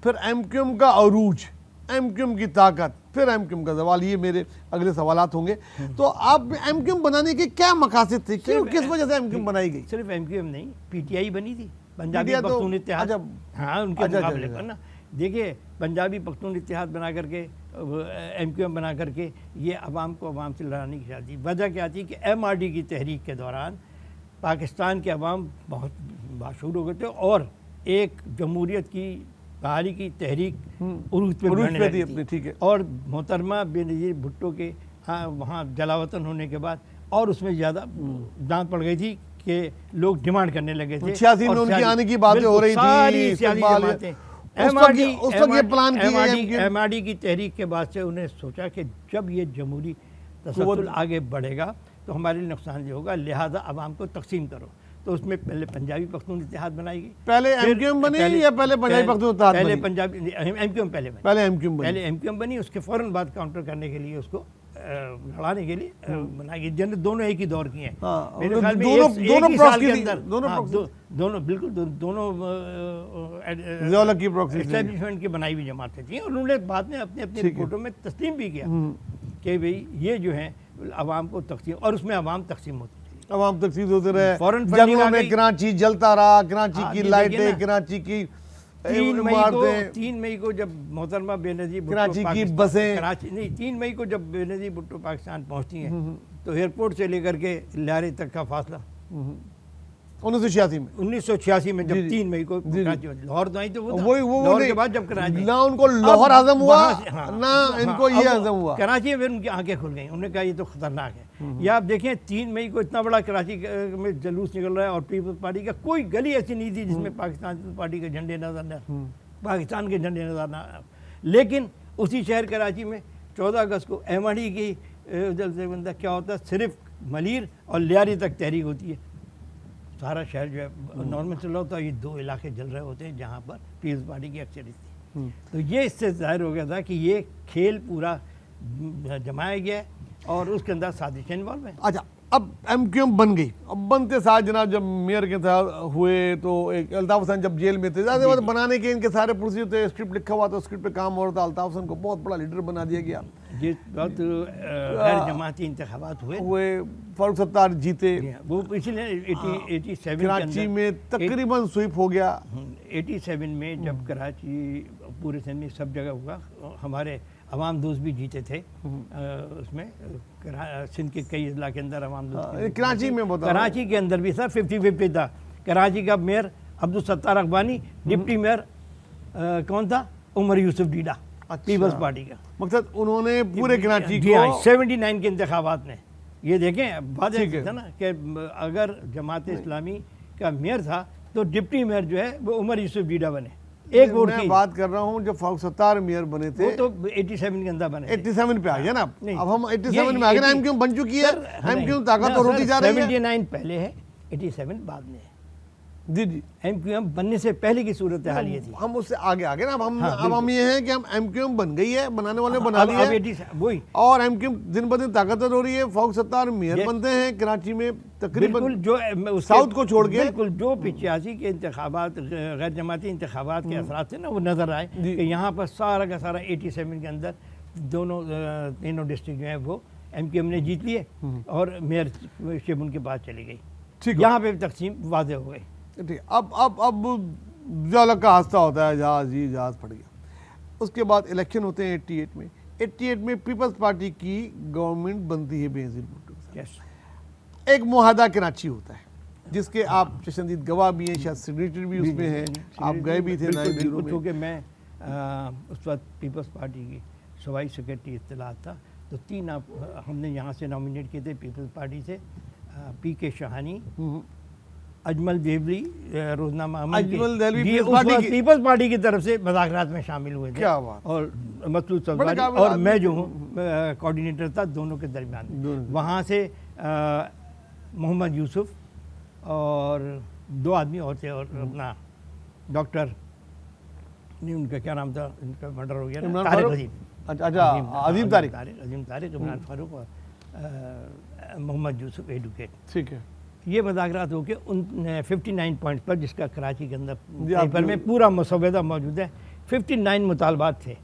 پھر ایم کیو ایم کا عروج، ایم کیو ایم کی طاقت، پھر ایم کیو ایم کا زوال، یہ میرے اگلے سوالات ہوں گے. تو آپ ایم کیو ایم بنانے کے کیا مقاصد تھے؟ کیوں کس وجہ سے ایم کیو ایم بنائی گئی؟ صرف ایم کیو ایم نہیں، پی ٹی آئی بنی تھی، پنجابی PTI تو- پختون اتحاد. اچھا، ہاں ان کے اچھا، مقابلے اچھا، پر نا. دیکھیے پنجابی پختون اتحاد بنا کر کے ایم کیو ایم بنا کر کے یہ عوام کو عوام سے لڑانے کی خیال تھی. وجہ کیا تھی کہ ایم آر ڈی کی تحریک کے دوران پاکستان کے عوام بہت باشعور ہو گئے تھے اور ایک جمہوریت کی بحالی کی تحریک عروج پہ عروج بڑھنے پہ لگی تھی تھی. اپنی، ٹھیک ہے. اور محترمہ بے نظیر بھٹو کے وہاں جلاوطن ہونے کے بعد اور اس میں زیادہ جان پڑ گئی تھی کہ لوگ ڈیمانڈ کرنے لگے تھے. 86 میں ان کی آنے کی باتیں ہو رہی تھی، ساری سیاسی استقبال- جماعتیں اس وقت یہ پلان کی گئی ایم آر ڈی کی تحریک کے بعد سے انہیں سوچا کہ جب یہ جمہوری تسلسل آگے بڑھے گا تو ہمارے لیے نقصان یہ ہوگا، لہذا عوام کو تقسیم کرو. تو اس میں پہلے پنجابی پختون اتحاد بنائی گئی. پہلے ایم کیو ایم بنی یا پہلے پنجابی پختون اتحاد پہلے بنی؟ پنجابی ایم کیو ایم پہلے بنی. پہلے ایم کیو ایم بنی. پہلے ایم کیو ایم بنی، اس کے فوراً بعد کاؤنٹر کرنے کے لیے اس کو لڑانے کے لیے بنائی گئی. دونوں ایک ہی دور کی ہیں. ہاں، میرے خیال میں دونوں ایک ہی سال کے proxy تھی، اندر دونوں بالکل دونوں ضیاء کی proxy تھی. اسٹیبلشمنٹ کی بنائی ہوئی جماعتیں تھیں اور انہوں نے بعد میں اپنے اپنے رپورٹوں میں تسلیم بھی کیا کہ بھئی یہ جو ہیں عوام کو تقسیم، اور اس میں عوام تقسیم ہوتی تھی. عوام تقسیم ہوتے رہے، فوراً جنگلوں میں کراچی جلتا رہا، کراچی کی یہ لائٹیں، دیکھیے نا، کراچی کی 3 مئی کو جب محترمہ بے نظیر بھٹو کراچی کی بسیں، 3 مئی کو جب بے نظیر بھٹو پاکستان پہنچتی ہیں تو ایئرپورٹ سے لے کر کے لیارے تک کا فاصلہ 1986 میں 1986 میں جب جی، 3 مئی کو جی، کراچی لاہور تو آئی تو وہ وہ لاہور نہیں، کے بعد جب کراچی نہ ان کو لاہور ہضم ہوا وہاں سے- ہاں، نہ ان کو یہ ہضم ہوا. کراچی میں ان کی آنکھیں کھل گئیں. انہوں نے کہا یہ تو خطرناک ہے. یا آپ دیکھیں 3 مئی کو اتنا بڑا کراچی میں جلوس نکل رہا ہے اور پیپلز پارٹی کا کوئی گلی ایسی نہیں تھی جس میں پاکستان پیپلز پارٹی کے جھنڈے نظر نہ پاکستان کے جھنڈے نظر نہ. لیکن اسی شہر کراچی میں 14 اگست کو ایم آر ڈی کی جلسے بندہ کیا ہوتا ہے، صرف ملیر اور لیاری تک تحریک ہوتی ہے. سارا شہر جو ہے نارمل چل رہا ہوتا ہے، یہ 2 علاقے جل رہے ہوتے ہیں جہاں پر پیپلز پارٹی کی اکثریت تھی. تو یہ اس سے ظاہر ہو گیا تھا کہ یہ کھیل پورا جمایا گیا ہے اور اس کے اندر سازشیں انوالو ہیں. اچھا، اب ایم کیو ایم بن گئی. اب بنتے ساتھ جناب جب میئر کے ساتھ ہوئے تو ایک الطاف حسین جب جیل میں تھے، زیادہ بات بنانے کے ان کے سارے پروسیجر تھے، اسکرپٹ لکھا ہوا تھا، اسکرپٹ پہ کام ہو رہا تھا. الطاف حسین کو بہت بڑا لیڈر بنا دیا گیا. جس وقت غیر جماعتی انتخابات ہوئے فاروق ستار جیتے، وہ پچھلے 87 کے کراچی اندر میں تقریباً سویپ ہو گیا. 87 میں جب کراچی پورے سندھ میں سب جگہ ہوا، ہمارے عوام دوست بھی جیتے تھے. اس میں سندھ کے کئی اضلاع کے اندر عوام دوست، کراچی میں کراچی کے اندر بھی سر 50-50 تھا. کراچی کا میئر عبدالستار اقبانی، ڈپٹی میئر کون تھا؟ عمر یوسف ڈیڈا، پیپلز پارٹی کا. مقصد انہوں نے پورے کراچی جی کو 79 کے انتخابات میں یہ دیکھیں واضح تھا نا کہ اگر جماعت اسلامی کا میئر تھا تو ڈپٹی میئر جو ہے وہ عمر یوسف ڈیڈا بنے. ایک ووٹ میں کی بات کر رہا ہوں جب فاروق ستار میئر بنے تھے وہ تو 87 کے اندر بنے. 87 پہ آ گیا نا. نہیں، اب ہم 87 میں آ گئے. ایم کیو ایم بن چکی ہے، ایم کیو ایم طاقتور ہوتی جا رہی ہے. 79 پہلے ہے، 87 بعد میں ہے. جی جی، ایم کیو ایم بننے سے پہلے کی صورت حال یہ تھی. ہم اس سے آگے آ گئے نا. اب ہم یہ ہیں کہ ہم ایم کیو ایم بن گئی ہے، بنانے والے بنا لی ہے، وہی اور ایم کیو ایم دن بدن طاقتور ہو رہی ہے. فاروق ستار میئر بنتے ہیں کراچی میں تقریباً بالکل جو ساؤتھ کو چھوڑ کے. بالکل جو 85 کے انتخابات غیر جماعتی انتخابات کے اثرات تھے نا وہ نظر آئے کہ یہاں پر سارا کا سارا 87 کے اندر تینوں ڈسٹرکٹ جو ہیں وہ ایم کیو ایم نے جیت لیے اور میئر شپ ان کے پاس چلی گئی. یہاں پہ تقسیم واضح ہو گئی. ٹھیک. اب ضیاء کا حادثہ ہوتا ہے، جہاز پھٹ گیا. اس کے بعد الیکشن ہوتے ہیں 88 میں. 88 میں پیپلز پارٹی کی گورنمنٹ بنتی ہے بے نظیر بھٹو کے ساتھ. ایک معاہدہ کراچی ہوتا ہے جس کے آپ چشمدید گواہ بھی ہیں، شاید سیکریٹری بھی اس میں ہیں، آپ گئے بھی تھے نائب بیورو میں. کیونکہ میں اس وقت پیپلز پارٹی کی صوبائی سیکریٹری اطلاعات تھا تو 3 ہم نے یہاں سے نامینیٹ کیے تھے پیپلز پارٹی سے. پی کے شہانی، اجمل دیولی، روزنامہ اجمل دہلوی پیپلز پارٹی کی طرف سے مذاکرات میں شامل ہوئے تھے. کیا بات. اور مسعود صفداری اور میں جو ہوں کوارڈینیٹر تھا دونوں کے درمیان. وہاں سے محمد یوسف اور 2 آدمی اور تھے اور اپنا ڈاکٹر نہیں ان کا کیا نام تھا، ان کا مرڈر ہو گیا، طارق عظیم. عظیم طارق، عمران فاروق اور محمد یوسف ایڈوکیٹ. ٹھیک ہے. یہ مذاکرات ہو کے ان 59 پوائنٹس پر جس کا کراچی کے اندر پیپر میں پورا مسودہ موجود ہے 59 مطالبات تھے،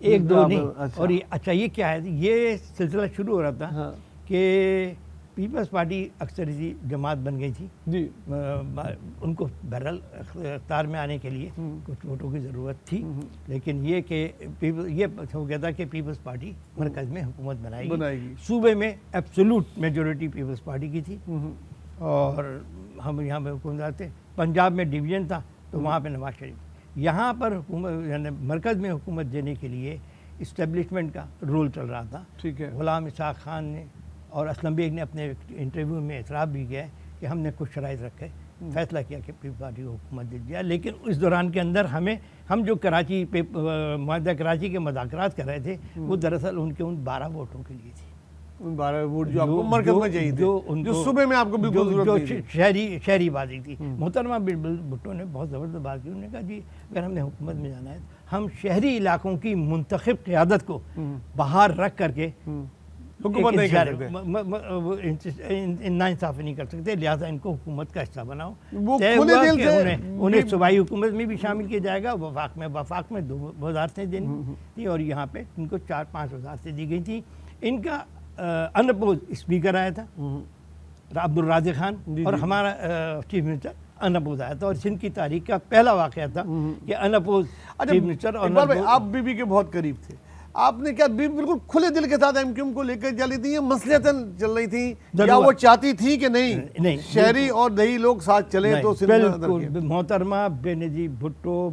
ایک دو نہیں. اچھا. اور اچھا یہ کیا ہے، یہ سلسلہ شروع ہو رہا تھا ہاں کہ پیپلز پارٹی اکثریتی جماعت بن گئی تھی. جی ان کو بہرحال اختیار میں آنے کے لیے کچھ ووٹوں کی ضرورت تھی، لیکن یہ کہ یہ ہو گیا تھا کہ پیپلز پارٹی مرکز میں حکومت بنائے گی. صوبے میں ایبسولوٹ میجورٹی پیپلز پارٹی کی تھی اور ہم یہاں پہ حکومت تھے. پنجاب میں ڈویژن تھا تو وہاں پہ نواز شریف. یہاں پر حکومت یعنی مرکز میں حکومت دینے کے لیے اسٹیبلشمنٹ کا رول چل رہا تھا. ٹھیک ہے. غلام اسحاق خان نے اور اسلم بیگ نے اپنے انٹرویو میں اعتراف بھی کیا کہ ہم نے کچھ شرائط رکھے، فیصلہ کیا کہ پیپلز پارٹی کو حکومت دے دیا. لیکن اس دوران کے اندر ہم جو کراچی معاہدہ کراچی کے مذاکرات کر رہے تھے وہ دراصل ان کے 12 ووٹوں کے لیے تھے. 12 ووٹ جو آپ کو مرکز میں چاہیے تھے، جو صوبے میں آپ کو بالکل ضرورت نہیں تھی. شہری بازی تھی. محترمہ بھٹو نے بہت زبردست بات کی. انہوں نے کہا جی اگر ہم نے حکومت میں جانا ہے ہم شہری علاقوں کی منتخب قیادت کو باہر رکھ کر کے حکومت نہیں کر سکتے، ناانصافی نہیں کر سکتے، لہٰذا ان کو حکومت کا حصہ بناؤ. وہ طے کھلے ہوا دل کہ سے انہیں صوبائی حکومت میں بھی شامل کیا جائے گا. وفاق میں 2 وزارتیں دینی تھیں اور یہاں پہ ان کو 4-5 وزارتیں دی گئی تھیں. ان کا انپوز اسپیکر آیا تھا عبد الرازق خان اور ہمارا چیف منسٹر انپوز آیا تھا. اور سندھ کی تاریخ کا پہلا واقعہ تھا کہ انپوز چیف منسٹر. اور آپ بی بی کے بہت قریب تھے، آپ نے کیا بالکل کھلے دل کے ساتھ ایم کیو ایم کو لے کر چلی تھی، مصلحتاً چل رہی تھی یا وہ چاہتی تھی کہ نہیں شہری اور دیہی لوگ ساتھ چلیں تو سندھ میں؟ بالکل محترمہ بینظیر بھٹو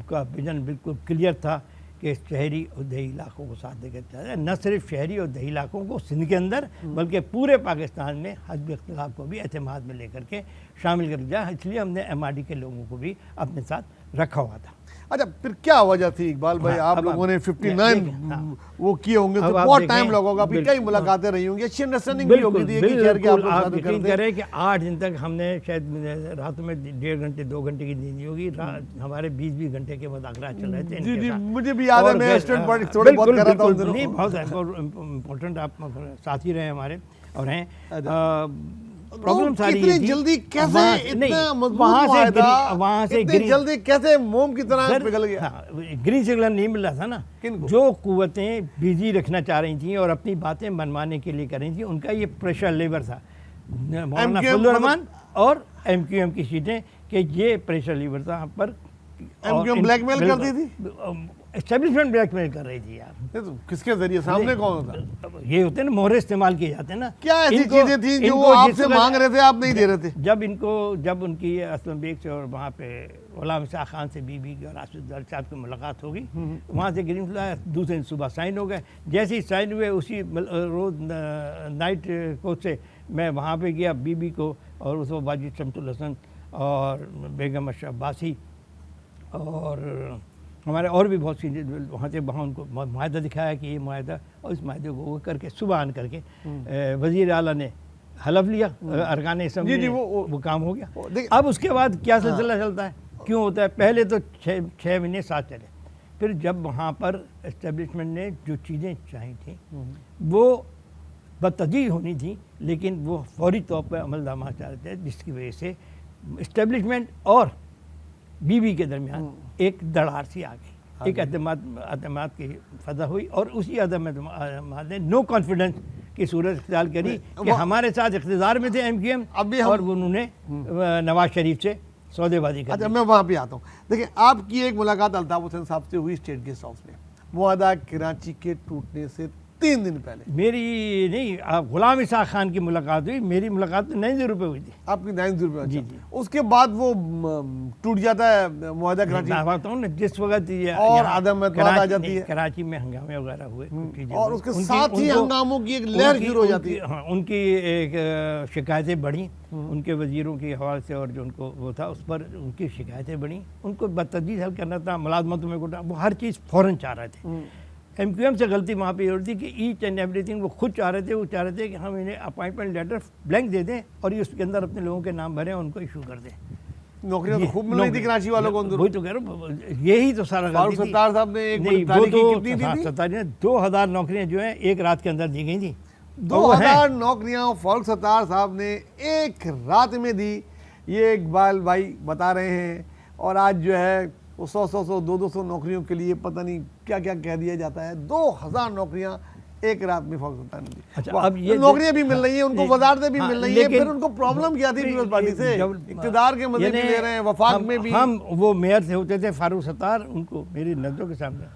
کا ویژن بالکل کلیئر تھا کہ شہری اور دیہی علاقوں کو ساتھ دے کر چلا، نہ صرف شہری اور دیہی علاقوں کو سندھ کے اندر بلکہ پورے پاکستان میں حزب اختلاف کو بھی اعتماد میں لے کر کے شامل کر دیا. اس لیے ہم نے ایم آر ڈی کے لوگوں کو بھی اپنے ساتھ رکھا ہوا تھا. اچھا پھر کیا وجہ تھی اقبال بھائی؟ آپ لوگوں نے 59 وہ کیے ہوں گے تو بہت ٹائم لگا ہوگا، پھر کئی ملاقاتیں رہی ہوں گی، اچھی انڈرسٹینڈنگ بھی ہوگی تھی کہ شہر کے آپ لوگ ساتھ یقین کریں کہ 8 دن تک ہم نے شاید راتوں میں 1.5 گھنٹے 2 گھنٹے کی نیند نہیں ہوگی. ہمارے 20 گھنٹے کے مذاکرات چل رہے تھے. جی جی مجھے بھی یاد ہے، میں اسٹوڈنٹ پارٹی تھوڑے بہت کر رہا تھا ان دنوں. نہیں بہت امپورٹنٹ آپ ساتھی رہے ہمارے اور ہیں. پرابلم ساری اتنی جلدی کیسے اتنا مضبوط معاہدہ اتنی جلدی کیسے موم کی طرح پگھل گیا؟ گرین سگنل نہیں مل رہا تھا نا. جو قوتیں بزی رکھنا چاہ رہی تھیں اور اپنی باتیں منوانے کے لیے کر رہی تھیں ان کا یہ پریشر لیور تھا مولانا فضل الرحمان اور ایم کیو ایم کی سیٹیں کہ یہ پریشر لیور تھا ہم پر. ایم کیو ایم بلیک میل کرتی تھی، اسٹیبلشمنٹ بلیک میل کر رہی تھی یار. کس کے ذریعے؟ سامنے کون ہوتا؟ یہ ہوتے ہیں نا مہرے استعمال کیے جاتے ہیں نا. کیا ایسی چیزیں تھیں جو وہ آپ سے مانگ رہے تھے آپ نہیں دے رہے تھے؟ جب ان کی اسلم بیگ سے اور وہاں پہ غلام اسحاق خان سے بی بی کی اور آصف زر صاحب کی ملاقات ہوگی، وہاں سے گرین فلیگ دوسرے دن صبح سائن ہو گئے. جیسے ہی سائن ہوئے اسی روز نائٹ کو سے میں وہاں پہ گیا بی بی کو اور اس وقت واجد شمس الحسن اور بیگم اشرف عباسی اور ہمارے اور بھی بہت سی وہاں سے ان کو معاہدہ دکھایا کہ یہ معاہدہ، اور اس معاہدے کو وہ کر کے صبح آن کر کے وزیر اعلیٰ نے حلف لیا ارکان اسمبلی، وہ کام ہو گیا. اب اس کے بعد کیا سلسلہ چلتا ہے، کیوں ہوتا ہے؟ پہلے تو 6 مہینے ساتھ چلے، پھر جب وہاں پر اسٹیبلشمنٹ نے جو چیزیں چاہی تھیں وہ بتدریج ہونی تھیں لیکن وہ فوری طور پہ عمل درآمد چاہ رہے تھے، جس کی وجہ سے اسٹیبلشمنٹ اور بی بی کے درمیان ایک دراڑ سی آ گئی، ایک اعتماد کی فضا ہوئی اور اسی عدم اعتماد نے نو کانفیڈنس کی صورت اختیار کری کہ ہمارے ساتھ اقتدار میں تھے ایم کیو ایم اور انہوں نے نواز شریف سے سودے بازی کر. اچھا میں وہاں پہ آتا ہوں. دیکھیں آپ کی ایک ملاقات الطاف حسین صاحب سے ہوئی اسٹیٹ گیسٹ ہاؤس میں معاہدہ کراچی کے ٹوٹنے سے 3 دن پہلے. میری نہیں، غلام اسحاق خان کی ملاقات ہوئی، میری ملاقات 90 روپے ہوئی تھی. آپ کی 90 روپے؟ جی. اس کے بعد وہ ٹوٹ جاتا ہے معاہدہ کراچی؟ میں بتاتا ہوں نا جس وقت اور عدم اعتماد آ جاتی ہے، کراچی میں ہنگامے وغیرہ ہوئے اور اس کے ساتھ ہی ہنگاموں کی ایک لہر شروع ہو جاتی ہے. ان کی ایک شکایتیں بڑھیں ان کے وزیروں کے حوالے سے اور جو ان کو وہ تھا اس پر ان کی شکایتیں بڑھیں، ان کو بتدریج حل کرنا تھا، ملازمتوں میں کوٹا، وہ ہر چیز فوراً چاہ رہے تھے. ایم کیو ایم سے غلطی وہاں پہ یہ ہوتی کہ ایچ اینڈ ایوری تھنگ وہ خود چاہ رہے تھے، وہ چاہ رہے تھے کہ ہم انہیں اپائنٹمنٹ لیٹر بلینک دے دیں اور یہ اس کے اندر اپنے لوگوں کے نام بھریں ان کو ایشو کر دیں. نوکریاں تو خوب مل رہی تھی کراچی والوں کو. وہی تو کہہ رہا ہوں، یہی تو سارا غلطی تھی. ستار صاحب نے ایک کتنی دی تھی؟ 2000 نوکریاں جو ہیں ایک رات کے اندر دی گئی تھیں. 2000 نوکریاں فاروق ستار صاحب نے ایک رات میں دی، یہ اقبال بھائی بتا رہے ہیں. اور آج جو ہے وہ 100 200 نوکریوں کے لیے پتہ نہیں کیا کیا کہہ دیا جاتا ہے. 2000 نوکریاں ایک رات میں فوج سلطان نے دی. اچھا اب یہ نوکریاں بھی مل رہی ہیں ان کو, وزارتیں بھی مل رہی ہیں, پھر ان کو پرابلم کیا تھی پیپلز پارٹی سے؟ اقتدار کے مزے بھی لے رہے ہیں, وفاق میں بھی. ہم وہ میئر سے ہوتے تھے فاروق ستار, ان کو میری نظروں کے سامنے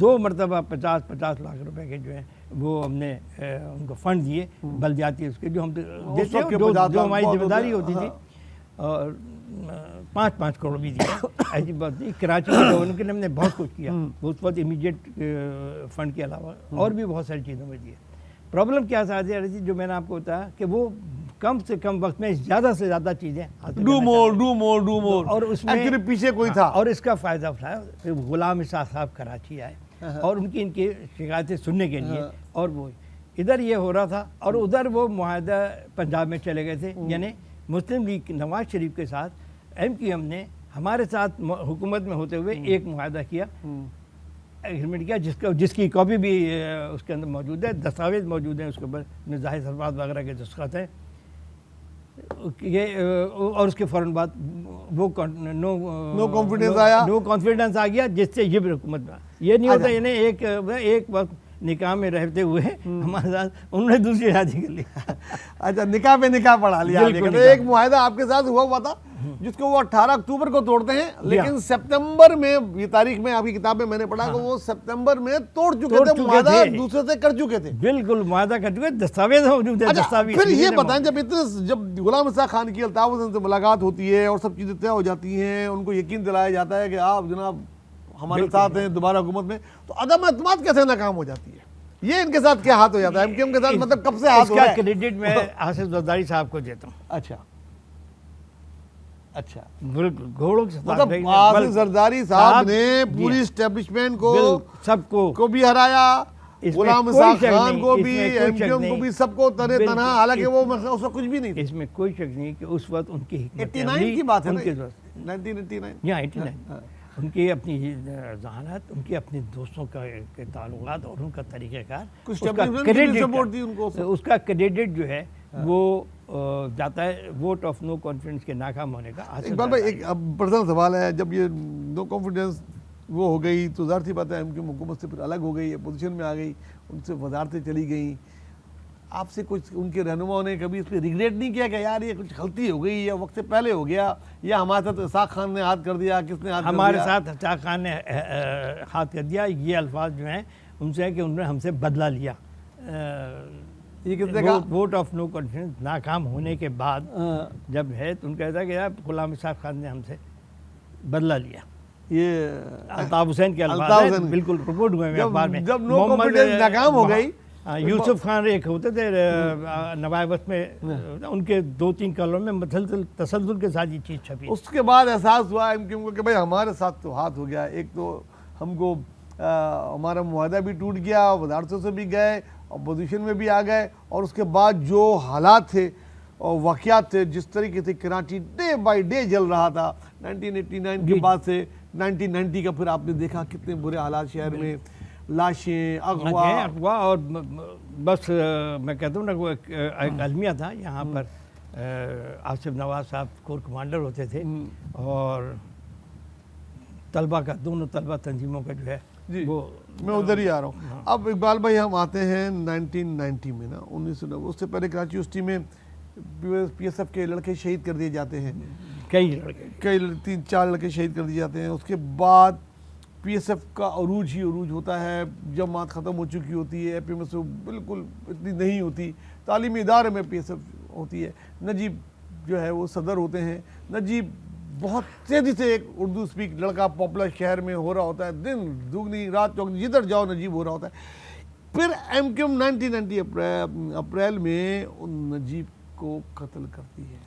2 مرتبہ 50 لاکھ روپے کے جو ہیں وہ ہم نے ان کو فنڈ دیے بلدیاتی, اس کے جو ہم دیتے ہیں جو ہماری ذمہ داری ہوتی تھی, اور 5 کروڑ بھی دیا. ایسی بات نہیں, کراچی کے گورنر کے لیے ہم نے بہت کچھ کیا اس وقت امیڈیٹ فنڈ کے علاوہ, اور بھی بہت ساری چیزوں میں دیے. پرابلم کیا تھا جو میں نے آپ کو بتایا کہ وہ کم سے کم وقت میں زیادہ سے زیادہ چیزیں ڈو مور, اور اس میں پیچھے کوئی تھا, اور اس کا فائدہ اٹھایا. غلام اسحاق صاحب کراچی آئے اور ان کی شکایتیں سننے کے لیے, اور وہ ادھر یہ ہو رہا تھا, اور ادھر وہ معاہدہ پنجاب میں چلے گئے تھے. یعنی مسلم لیگ نواز شریف کے ساتھ MQM نے ہمارے ساتھ حکومت میں ہوتے ہوئے ایک معاہدہ کیا, ایگریمنٹ کیا, جس کی کاپی بھی اس کے اندر موجود ہے, دستاویز موجود ہیں اس کے اوپر, ظاہر سرفراز وغیرہ کے دستخط ہیں. اور اس کے فوراً بعد وہ نو کانفیڈنس آ گیا, جس سے یہ بھی حکومت میں یہ نہیں ہوتا. یعنی ایک وقت نکاح میں رہتے ہوئے ہمارے ساتھ انہوں نے دوسری شادی کر لی. اچھا, نکاح پہ نکاح پڑھا لیا. ایک معاہدہ آپ کے ساتھ ہوا تھا جس کو وہ 18 اکتوبر کو توڑتے ہیں, لیکن سپتمبر میں, یہ تاریخ میں آپ کی کتاب میں نے پڑھا کہ وہ سپتمبر میں توڑ چکے تھے, معاہدہ دوسرے سے کر چکے تھے. بالکل معاہدہ کر چکے, دستاویز موجود ہے. دستاویز پھر یہ بتائیں, جب غلام اسحاق خان کی الطاف حسن سے ملاقات ہوتی ہے اور سب چیزیں طے ہو جاتی ہیں, ان کو یقین دلایا جاتا ہے کہ آپ جناب ہمارے ساتھ ہیں دوبارہ حکومت میں, تو عدم اعتماد کیسے ناکام ہو جاتی ہے؟ یہ ان کے ساتھ کیا ہاتھ ہو جاتا ہے, MQM کے ساتھ مطلب کب سے ہاتھ ہو رہا ہے؟ اس کا کریڈٹ میں آصف زرداری صاحب کو دیتا ہوں. اچھا, بالکل گھوڑوں کے ساتھ مطلب آصف زرداری صاحب نے پوری اسٹیبلشمنٹ کو سب کو بھی ہرایا, غلام اسحاق خان کو بھی, MQM کو بھی, سب کو تنے تنہا, حالانکہ وہ اس وقت کچھ بھی نہیں تھا. اس میں کوئی شک نہیں کہ اس وقت ان کی 89 کی بات ہے, 1989 ان کی اپنی ذہانت, ان کے اپنے دوستوں کے تعلقات اور ان کا طریقہ کار, اس کا کریڈٹ جو ہے وہ جاتا ہے ووٹ آف نو کانفیڈنس کے ناکام ہونے کا. اقبال بھائی, ایک پرسنل سوال ہے, جب یہ نو کانفیڈنس وہ ہو گئی تو ظاہر سی بات ہے MQM حکومت سے پھر الگ ہو گئی, اپوزیشن میں آ گئی, ان سے وزارتیں چلی گئیں. آپ سے کچھ ان کے رہنماؤں نے کبھی اس پہ ریگریٹ نہیں کیا کہ یار یہ کچھ غلطی ہو گئی, یا وقت سے پہلے ہو گیا, یا ہمارے ساتھ اسحاق خان نے ہاتھ کر دیا, کس نے ہاتھ کر دیا؟ ہمارے ساتھ اسحاق خان نے ہاتھ کر دیا, یہ الفاظ جو ہیں ان سے ہے کہ انہوں نے ہم سے بدلہ لیا. یہ کس نے کہا؟ ووٹ آف نو کانفیڈنس ناکام ہونے کے بعد جب ہے تو ان کہتا ہے کہ یار غلام اسحاق خان نے ہم سے بدلہ لیا. یہ الطاف حسین کے الفاظ ہیں, بالکل رپورٹ ہوئے ہیں اخبار میں. جب نو کانفیڈنس ناکام ہو گئی, یوسف خان ایک ہوتے تھے نوائے وقت میں, ان کے 2-3 کالوں میں تسلسل کے ساتھ یہ چیز چھپی. اس کے بعد احساس ہوا MQM کو کہ بھائی ہمارے ساتھ تو ہاتھ ہو گیا. ایک تو ہم کو ہمارا معاہدہ بھی ٹوٹ گیا, وزارتوں سے بھی گئے, اپوزیشن میں بھی آ گئے, اور اس کے بعد جو حالات تھے اور واقعات تھے, جس طریقے سے کراچی ڈے بائی ڈے جل رہا تھا 1989 کے بعد سے 1990 کا, پھر آپ نے دیکھا کتنے برے حالات شہر میں, لاشیں, اغوا, اور بس میں کہتا ہوں نا وہ ایک المیہ تھا یہاں پر. آصف نواز صاحب کور کمانڈر ہوتے تھے, اور طلبہ کا, دونوں طلبہ تنظیموں کا جو ہے وہ, میں ادھر ہی آ رہا ہوں. اب اقبال بھائی ہم آتے ہیں 1990 میں نا, 1990, اس سے پہلے کراچی یونیورسٹی میں PSF کے لڑکے شہید کر دیے جاتے ہیں, کئی 3-4 لڑکے شہید کر دیے جاتے ہیں. اس کے بعد PSF کا عروج ہی عروج ہوتا ہے, جماعت ختم ہو چکی ہوتی ہے, APMSO بالکل اتنی نہیں ہوتی, تعلیمی ادارے میں PSF ہوتی ہے. نجیب جو ہے وہ صدر ہوتے ہیں. نجیب بہت تیزی سے ایک اردو سپیک لڑکا پاپولر شہر میں ہو رہا ہوتا ہے, دن دگنی رات چوگنی, جدھر جاؤ نجیب ہو رہا ہوتا ہے. پھر MQM 1990 اپریل میں ان نجیب کو قتل کرتی ہے.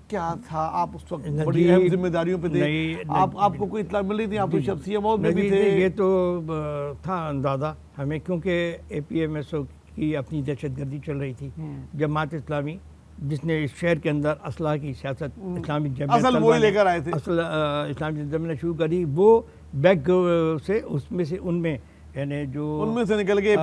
کیا تھا, آپ اس وقت بڑی اہم ذمہ داریوں پہ تھے, آپ کو کوئی اطلاع مل رہی تھی, آپ تو شب CMO میں بھی تھے؟ یہ تو تھا اندازہ ہمیں, کیونکہ APMSO کی اپنی دہشت گردی چل رہی تھی. جماعت اسلامی جس نے اس شہر کے اندر اصلاح کی سیاست, اسلامی جمعیت اصل وہی لے کر آئے تھے, اصل اسلامی جمعیت نے شروع کری, وہ بیک سے اس میں سے ان میں یعنی جو ان میں سے نکل گئے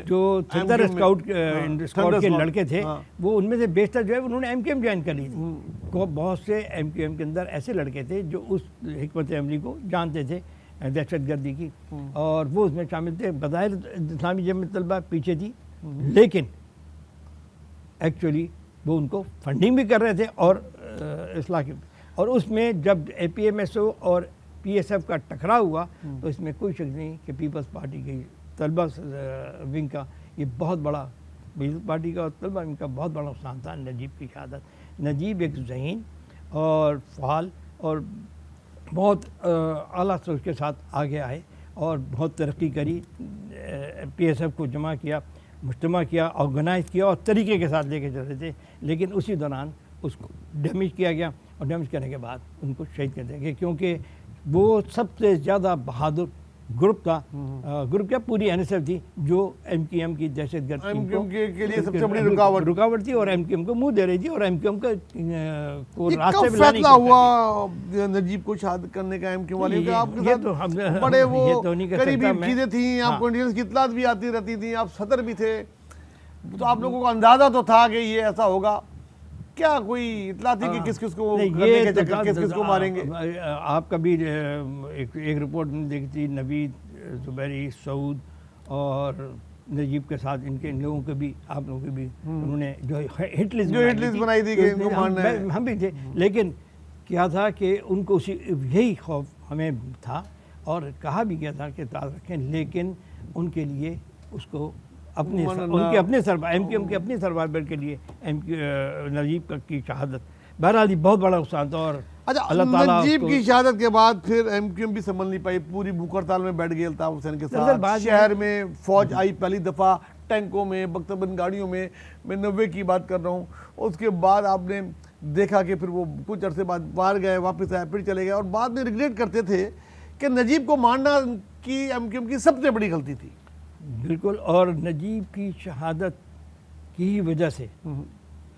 جو تھنڈر اسکاؤٹ کے لڑکے تھے وہ ان میں سے بیشتر جو ہے انہوں نے ایم کیو ایم جوائن کر لی تھی. بہت سے ایم کیو ایم کے اندر ایسے لڑکے تھے جو اس حکمت عملی کو جانتے تھے دہشت گردی کی, اور وہ اس میں شامل تھے. بظاہر اسلامی جمعیت طلبہ پیچھے تھی, لیکن ایکچولی وہ ان کو فنڈنگ بھی کر رہے تھے اور اصلاح کی. اور اس میں جب اے پی ایم ایس او اور پی ایس ایف کا ٹکراؤ ہوا تو اس میں کوئی شک نہیں کہ پیپلز پارٹی کی طلبہ ونگ کا یہ بہت بڑا, پیپلز پارٹی کا اور طلبہ ونگ کا بہت بڑا نقصان تھا نجیب کی شہادت. نجیب ایک ذہین اور فعال اور بہت اعلیٰ سوچ کے ساتھ آگے آئے اور بہت ترقی کری, پی ایس ایف کو جمع کیا, مجتمع کیا, آرگنائز کیا اور طریقے کے ساتھ لے کے چل رہے تھے. لیکن اسی دوران اس کو ڈیمیج کیا گیا, اور ڈیمیج کرنے کے بعد ان کو شہید کر دیا گیا, کیونکہ وہ سب سے زیادہ بہادر گروپ تھا. گروپ کیا, پوری این ایس ایف تھی جو ایم کیو ایم کی دہشت گرد کے لیے سب سے بڑی رکاوٹ تھی, اور ایم کیو ایم کو منہ دے رہی تھی, اور ایم کیو ایم کا راستے میں فیصلہ ہوا نجیب کو شہادت کرنے کا ایم کیو والے کا. آپ کے ساتھ بڑے وہ قریبی چیزیں تھیں, آپ کو انٹیلیجنس کی اطلاعات بھی آتی رہتی تھیں, آپ صدر بھی تھے, تو آپ لوگوں کو اندازہ تو تھا کہ یہ ایسا ہوگا. کیا کوئی اطلاع تھی کہ کس کس کو کس کس کو ماریں گے؟ آپ کا بھی ایک رپورٹ میں دیکھی تھی, نوید, زبیری, سعود اور نجیب کے ساتھ ان لوگوں کے بھی, آپ لوگوں کے بھی انہوں نے جو ہٹ لسٹ بنائی تھی کہ ان کو مارنا ہے. ہم بھی تھے, لیکن کیا تھا کہ ان کو یہی خوف ہمیں تھا, اور کہا بھی گیا تھا کہ تعداد رکھیں, لیکن ان کے لیے اس کو ان کے اپنے ایم کیو ایم کے اپنے سروائیول کے لیے نجیب کی شہادت بہرحال بہت بڑا نقصان تھا. اور اللہ تعالیٰ نجیب کی شہادت کے بعد پھر ایم کیو ایم بھی سنبھل نہیں پائی, پوری بھوک ہڑتال میں بیٹھ گیا الطاف حسین کے ساتھ. شہر میں فوج آئی پہلی دفعہ, ٹینکوں میں, بختبند گاڑیوں میں 90 کی بات کر رہا ہوں. اس کے بعد آپ نے دیکھا کہ پھر وہ کچھ عرصے بعد باہر گئے, واپس آئے, پھر چلے گئے, اور بعد میں ریگریٹ کرتے تھے کہ نجیب کو مارنا کی ایم کیو ایم کی سب سے بڑی غلطی تھی. بالکل, اور نجیب کی شہادت کی وجہ سے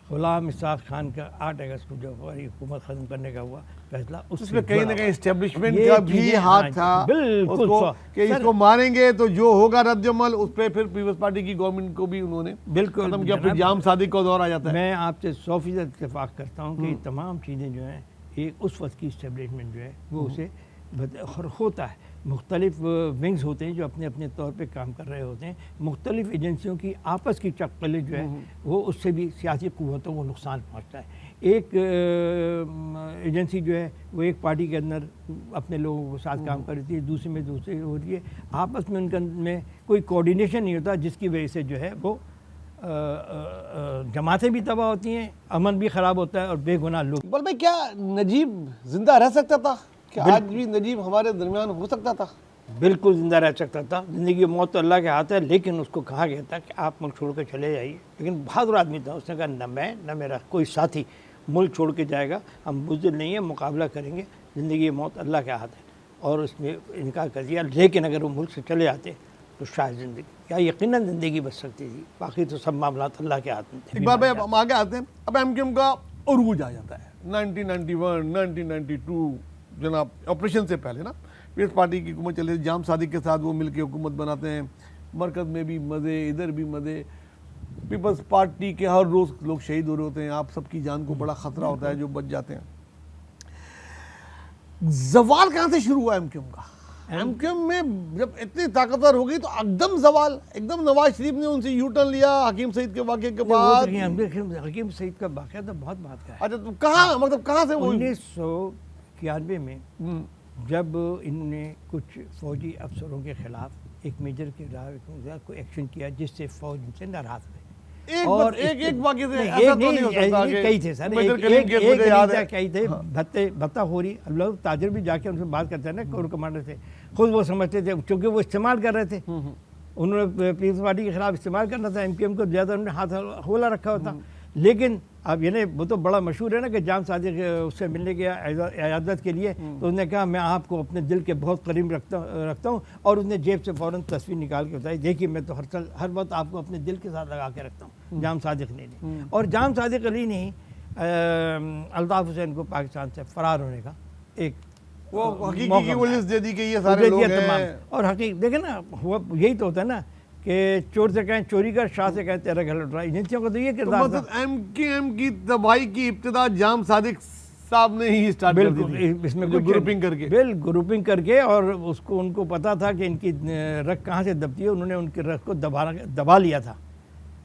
غلام اسحاق خان کا 8 اگست کو جو ہماری حکومت ختم کرنے کا ہوا فیصلہ, اس میں کہیں نہ کہیں اسٹیبلشمنٹ کا بھی ہاتھ تھا کہ اس کو ماریں گے تو جو ہوگا رد عمل, اس پہ پھر پیپلز پارٹی کی گورنمنٹ کو بھی انہوں نے بالکل ختم کیا. پھر جام صادق کا دور آ جاتا ہے. میں آپ سے 100% اتفاق کرتا ہوں کہ یہ تمام چیزیں جو ہیں ایک اس وقت کی اسٹیبلشمنٹ جو ہے وہ اسے ہوتا ہے. مختلف ونگز ہوتے ہیں جو اپنے اپنے طور پہ کام کر رہے ہوتے ہیں, مختلف ایجنسیوں کی آپس کی چکلیں جو ہے وہ اس سے بھی سیاسی قوتوں کو نقصان پہنچتا ہے. ایک ایجنسی جو ہے وہ ایک پارٹی کے اندر اپنے لوگوں کے ساتھ کام کر رہی تھی, دوسرے میں دوسرے ہوتی ہے, آپس میں ان کا میں کوئی کوارڈینیشن نہیں ہوتا, جس کی وجہ سے جو ہے وہ جماعتیں بھی تباہ ہوتی ہیں, امن بھی خراب ہوتا ہے, اور بے گناہ لوگ. بول بھائی, کیا نجیب زندہ رہ سکتا تھا؟ کیا آج بھی نجیب ہمارے درمیان ہو سکتا تھا؟ بالکل زندہ رہ سکتا تھا. زندگی موت تو اللہ کے ہاتھ ہے, لیکن اس کو کہا گیا تھا کہ آپ ملک چھوڑ کے چلے جائیے. لیکن بہادر آدمی تھا, اس نے کہا نہ میں نہ میرا کوئی ساتھی ملک چھوڑ کے جائے گا, ہم بزدل نہیں ہیں, مقابلہ کریں گے, زندگی موت اللہ کے ہاتھ ہے. اور اس نے انکار کر دیا. لیکن اگر وہ ملک سے چلے جاتے تو شاید زندگی, کیا یقیناً زندگی بچ سکتی تھی, باقی تو سب معاملات اللہ کے ہاتھ میں تھے. ایک بار بھائی ہم آگے آتے ہیں. اب ایم کیو ایم کا عروج آ جاتا ہے 1991 1992 جناب, آپریشن سے پہلے نا پیپلز پارٹی کی حکومت چل رہی تھی, جام صادق کے ساتھ وہ مل کے حکومت بناتے ہیں, مرکز میں بھی مزے, ادھر بھی مزے. پیپلز پارٹی کے ہر روز لوگ شہید ہو رہے ہوتے ہیں, آپ سب کی جان کو بڑا خطرہ ہوتا ہے جو بچ جاتے ہیں. زوال کہاں سے شروع ہوا ایم کیو ایم کا؟ ایم کیو ایم میں جب اتنی طاقتور ہو گئی تو ایک دم زوال, ایک دم نواز شریف نے ان سے یو ٹرن لیا حکیم سعید کے واقعے کے بعد. حکیم سعید کا واقعہ تو بہت بات کا ہے. اچھا, تو کہاں مطلب کہاں سے وہ 1991 میں جب انہوں نے کچھ فوجی افسروں کے خلاف ایک میجر کے خلاف کوئی ایکشن کیا جس سے فوج ان سے ناراض ہوئے. اور ایک واقعے سے ایسا تو نہیں ہو سکتا کہ کئی تھے سر, کئی تھے بھتا خوری. اللہ تاجر بھی جا کے ان سے بات کرتے ہیں نا, کور کمانڈر تھے, خود وہ سمجھتے تھے چونکہ وہ استعمال کر رہے تھے, انہوں نے پیپلز پارٹی کے خلاف استعمال کرنا تھا, ایم کیو ایم کو زیادہ انہوں نے ہاتھ کھولا رکھا ہوتا. لیکن اب یعنی وہ تو بڑا مشہور ہے نا کہ جام صادق اس سے ملنے گیا عیادت کے لیے, تو اس نے کہا میں آپ کو اپنے دل کے بہت قریب رکھتا ہوں, اور اس نے جیب سے فوراً تصویر نکال کے بتائی, دیکھیے میں تو ہر وقت آپ کو اپنے دل کے ساتھ لگا کے رکھتا ہوں. جام صادق نے اور جام صادق علی نے الطاف حسین کو پاکستان سے فرار ہونے کا ایک وہ حقیقی موقع کی وہ ملا۔ لسٹ دے دی کہ یہ وہ سارے دے لوگ دیا تمام۔ ہیں۔ اور حقیقت دیکھیں نا، ہوا یہی تو ہوتا ہے نا کہ چور سے کہیں چوری کر، شاہ سے کہیں تیرا گھر لوٹ رہا ہے۔ ایجنسیوں کا تو یہ تو کردار تھا۔ مطلب ایم کی تباہی کی ابتدا جام صادق صاحب نے ہی اسٹارٹ کر دی بالکل، تھی، اس میں جو کچھ گروپنگ کر کے۔ گروپنگ کر کے، اور اس کو ان کو پتا تھا کہ ان کی رگ کہاں سے دبتی ہے، انہوں نے ان کی رگ کو دبا لیا تھا،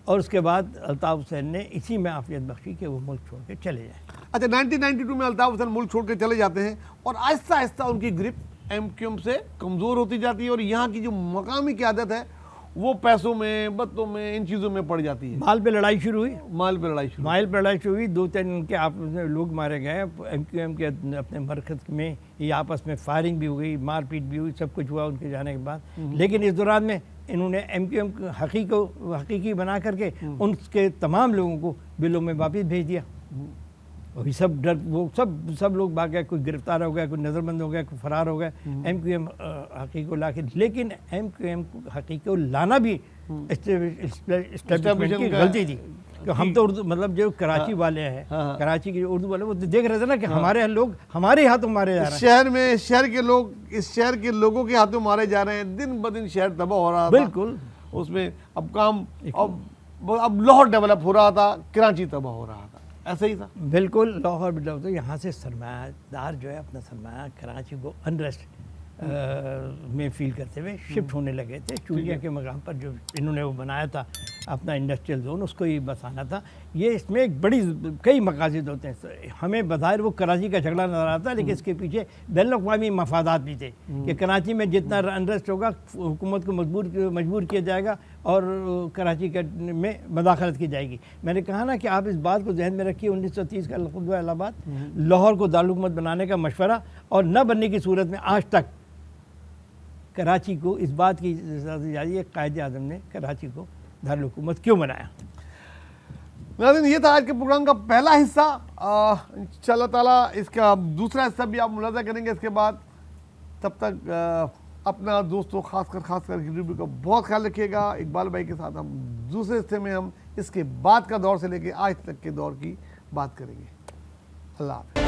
اور اس کے بعد الطاف حسین نے اسی میں عافیت بخشی کہ وہ ملک چھوڑ کے چلے جائیں۔ اچھا 1992 میں الطاف حسین ملک چھوڑ کے چلے جاتے ہیں، اور آہستہ آہستہ ان کی گرپ ایم کیو ایم سے کمزور ہوتی جاتی ہے، اور یہاں کی جو مقامی قیادت ہے وہ پیسوں میں، بتوں میں، ان چیزوں میں پڑ جاتی ہے۔ مال پہ لڑائی شروع ہوئی، مال پہ لڑائی شروع۔ مائل پہ لڑائی شروع ہوئی، 2-3 ان کے آپس میں لوگ مارے گئے، ایم کیو ایم کے اپنے مرکز میں یہ آپس میں فائرنگ بھی ہوئی، مار پیٹ بھی ہوئی، سب کچھ ہوا ان کے جانے کے بعد۔ لیکن اس دوران میں انہوں نے ایم کیو ایم کو حقیقی بنا کر کے ان کے تمام لوگوں کو بلوں میں واپس بھیج دیا۔ وہی سب ڈر، وہ سب لوگ بھاگ گئے، کوئی گرفتار ہو گیا، کوئی نظر بند ہو گیا، کوئی فرار ہو گیا ایم کیو ایم حقیقی کو لا کے۔ لیکن ایم کیو ایم حقیقی کو لانا بھی اسٹیبلشمنٹ کی غلطی تھی، کہ ہم تو اردو، مطلب جو کراچی والے ہیں، کراچی کے جو اردو والے، وہ دیکھ رہے تھے نا کہ ہمارے لوگ ہمارے ہاتھوں مارے جا رہے ہیں۔ شہر میں، شہر کے لوگ اس شہر کے لوگوں کے ہاتھوں مارے جا رہے ہیں، دن بدن شہر تباہ ہو رہا تھا۔ بالکل، اس میں اب کام، اب لاہور ڈیولپ ہو رہا تھا، کراچی تباہ ہو رہا تھا، ایسا ہی تھا۔ بالکل لاہور بلڈ تو یہاں سے سرمایہ دار جو ہے اپنا سرمایہ کراچی کو انریسٹ میں فیل کرتے ہوئے شفٹ ہونے لگے تھے۔ چوریا کے مقام پر جو انہوں نے وہ بنایا تھا اپنا انڈسٹریل زون، اس کو ہی بسانا تھا۔ یہ اس میں ایک بڑی کئی مقاصد ہوتے ہیں۔ ہمیں بظاہر وہ کراچی کا جھگڑا نظر آتا ہے، لیکن اس کے پیچھے بین الاقوامی مفادات بھی تھے کہ کراچی میں جتنا انریسٹ ہوگا حکومت کو مجبور کیا جائے گا اور کراچی میں مداخلت کی جائے گی۔ میں نے کہا نا کہ آپ اس بات کو ذہن میں رکھیے، 1930 کا خطبہ الہ آباد، لاہور کو دارالحکومت بنانے کا مشورہ، اور نہ بننے کی صورت میں آج تک کراچی کو اس بات کی اجازت دی جاری ہے قائد اعظم نے کراچی کو دارالحکومت کیوں بنایا۔ ناظرین، یہ تھا آج کے پروگرام کا پہلا حصہ۔ انشاءاللہ تعالیٰ اس کا دوسرا حصہ بھی آپ ملاحظہ کریں گے اس کے بعد۔ تب تک اپنا دوستوں، خاص کر گریبی کا بہت خیال رکھیے گا۔ اقبال بھائی کے ساتھ ہم دوسرے حصے میں ہم اس کے بعد کا دور سے لے کے آج تک کے دور کی بات کریں گے۔ اللہ حافظ۔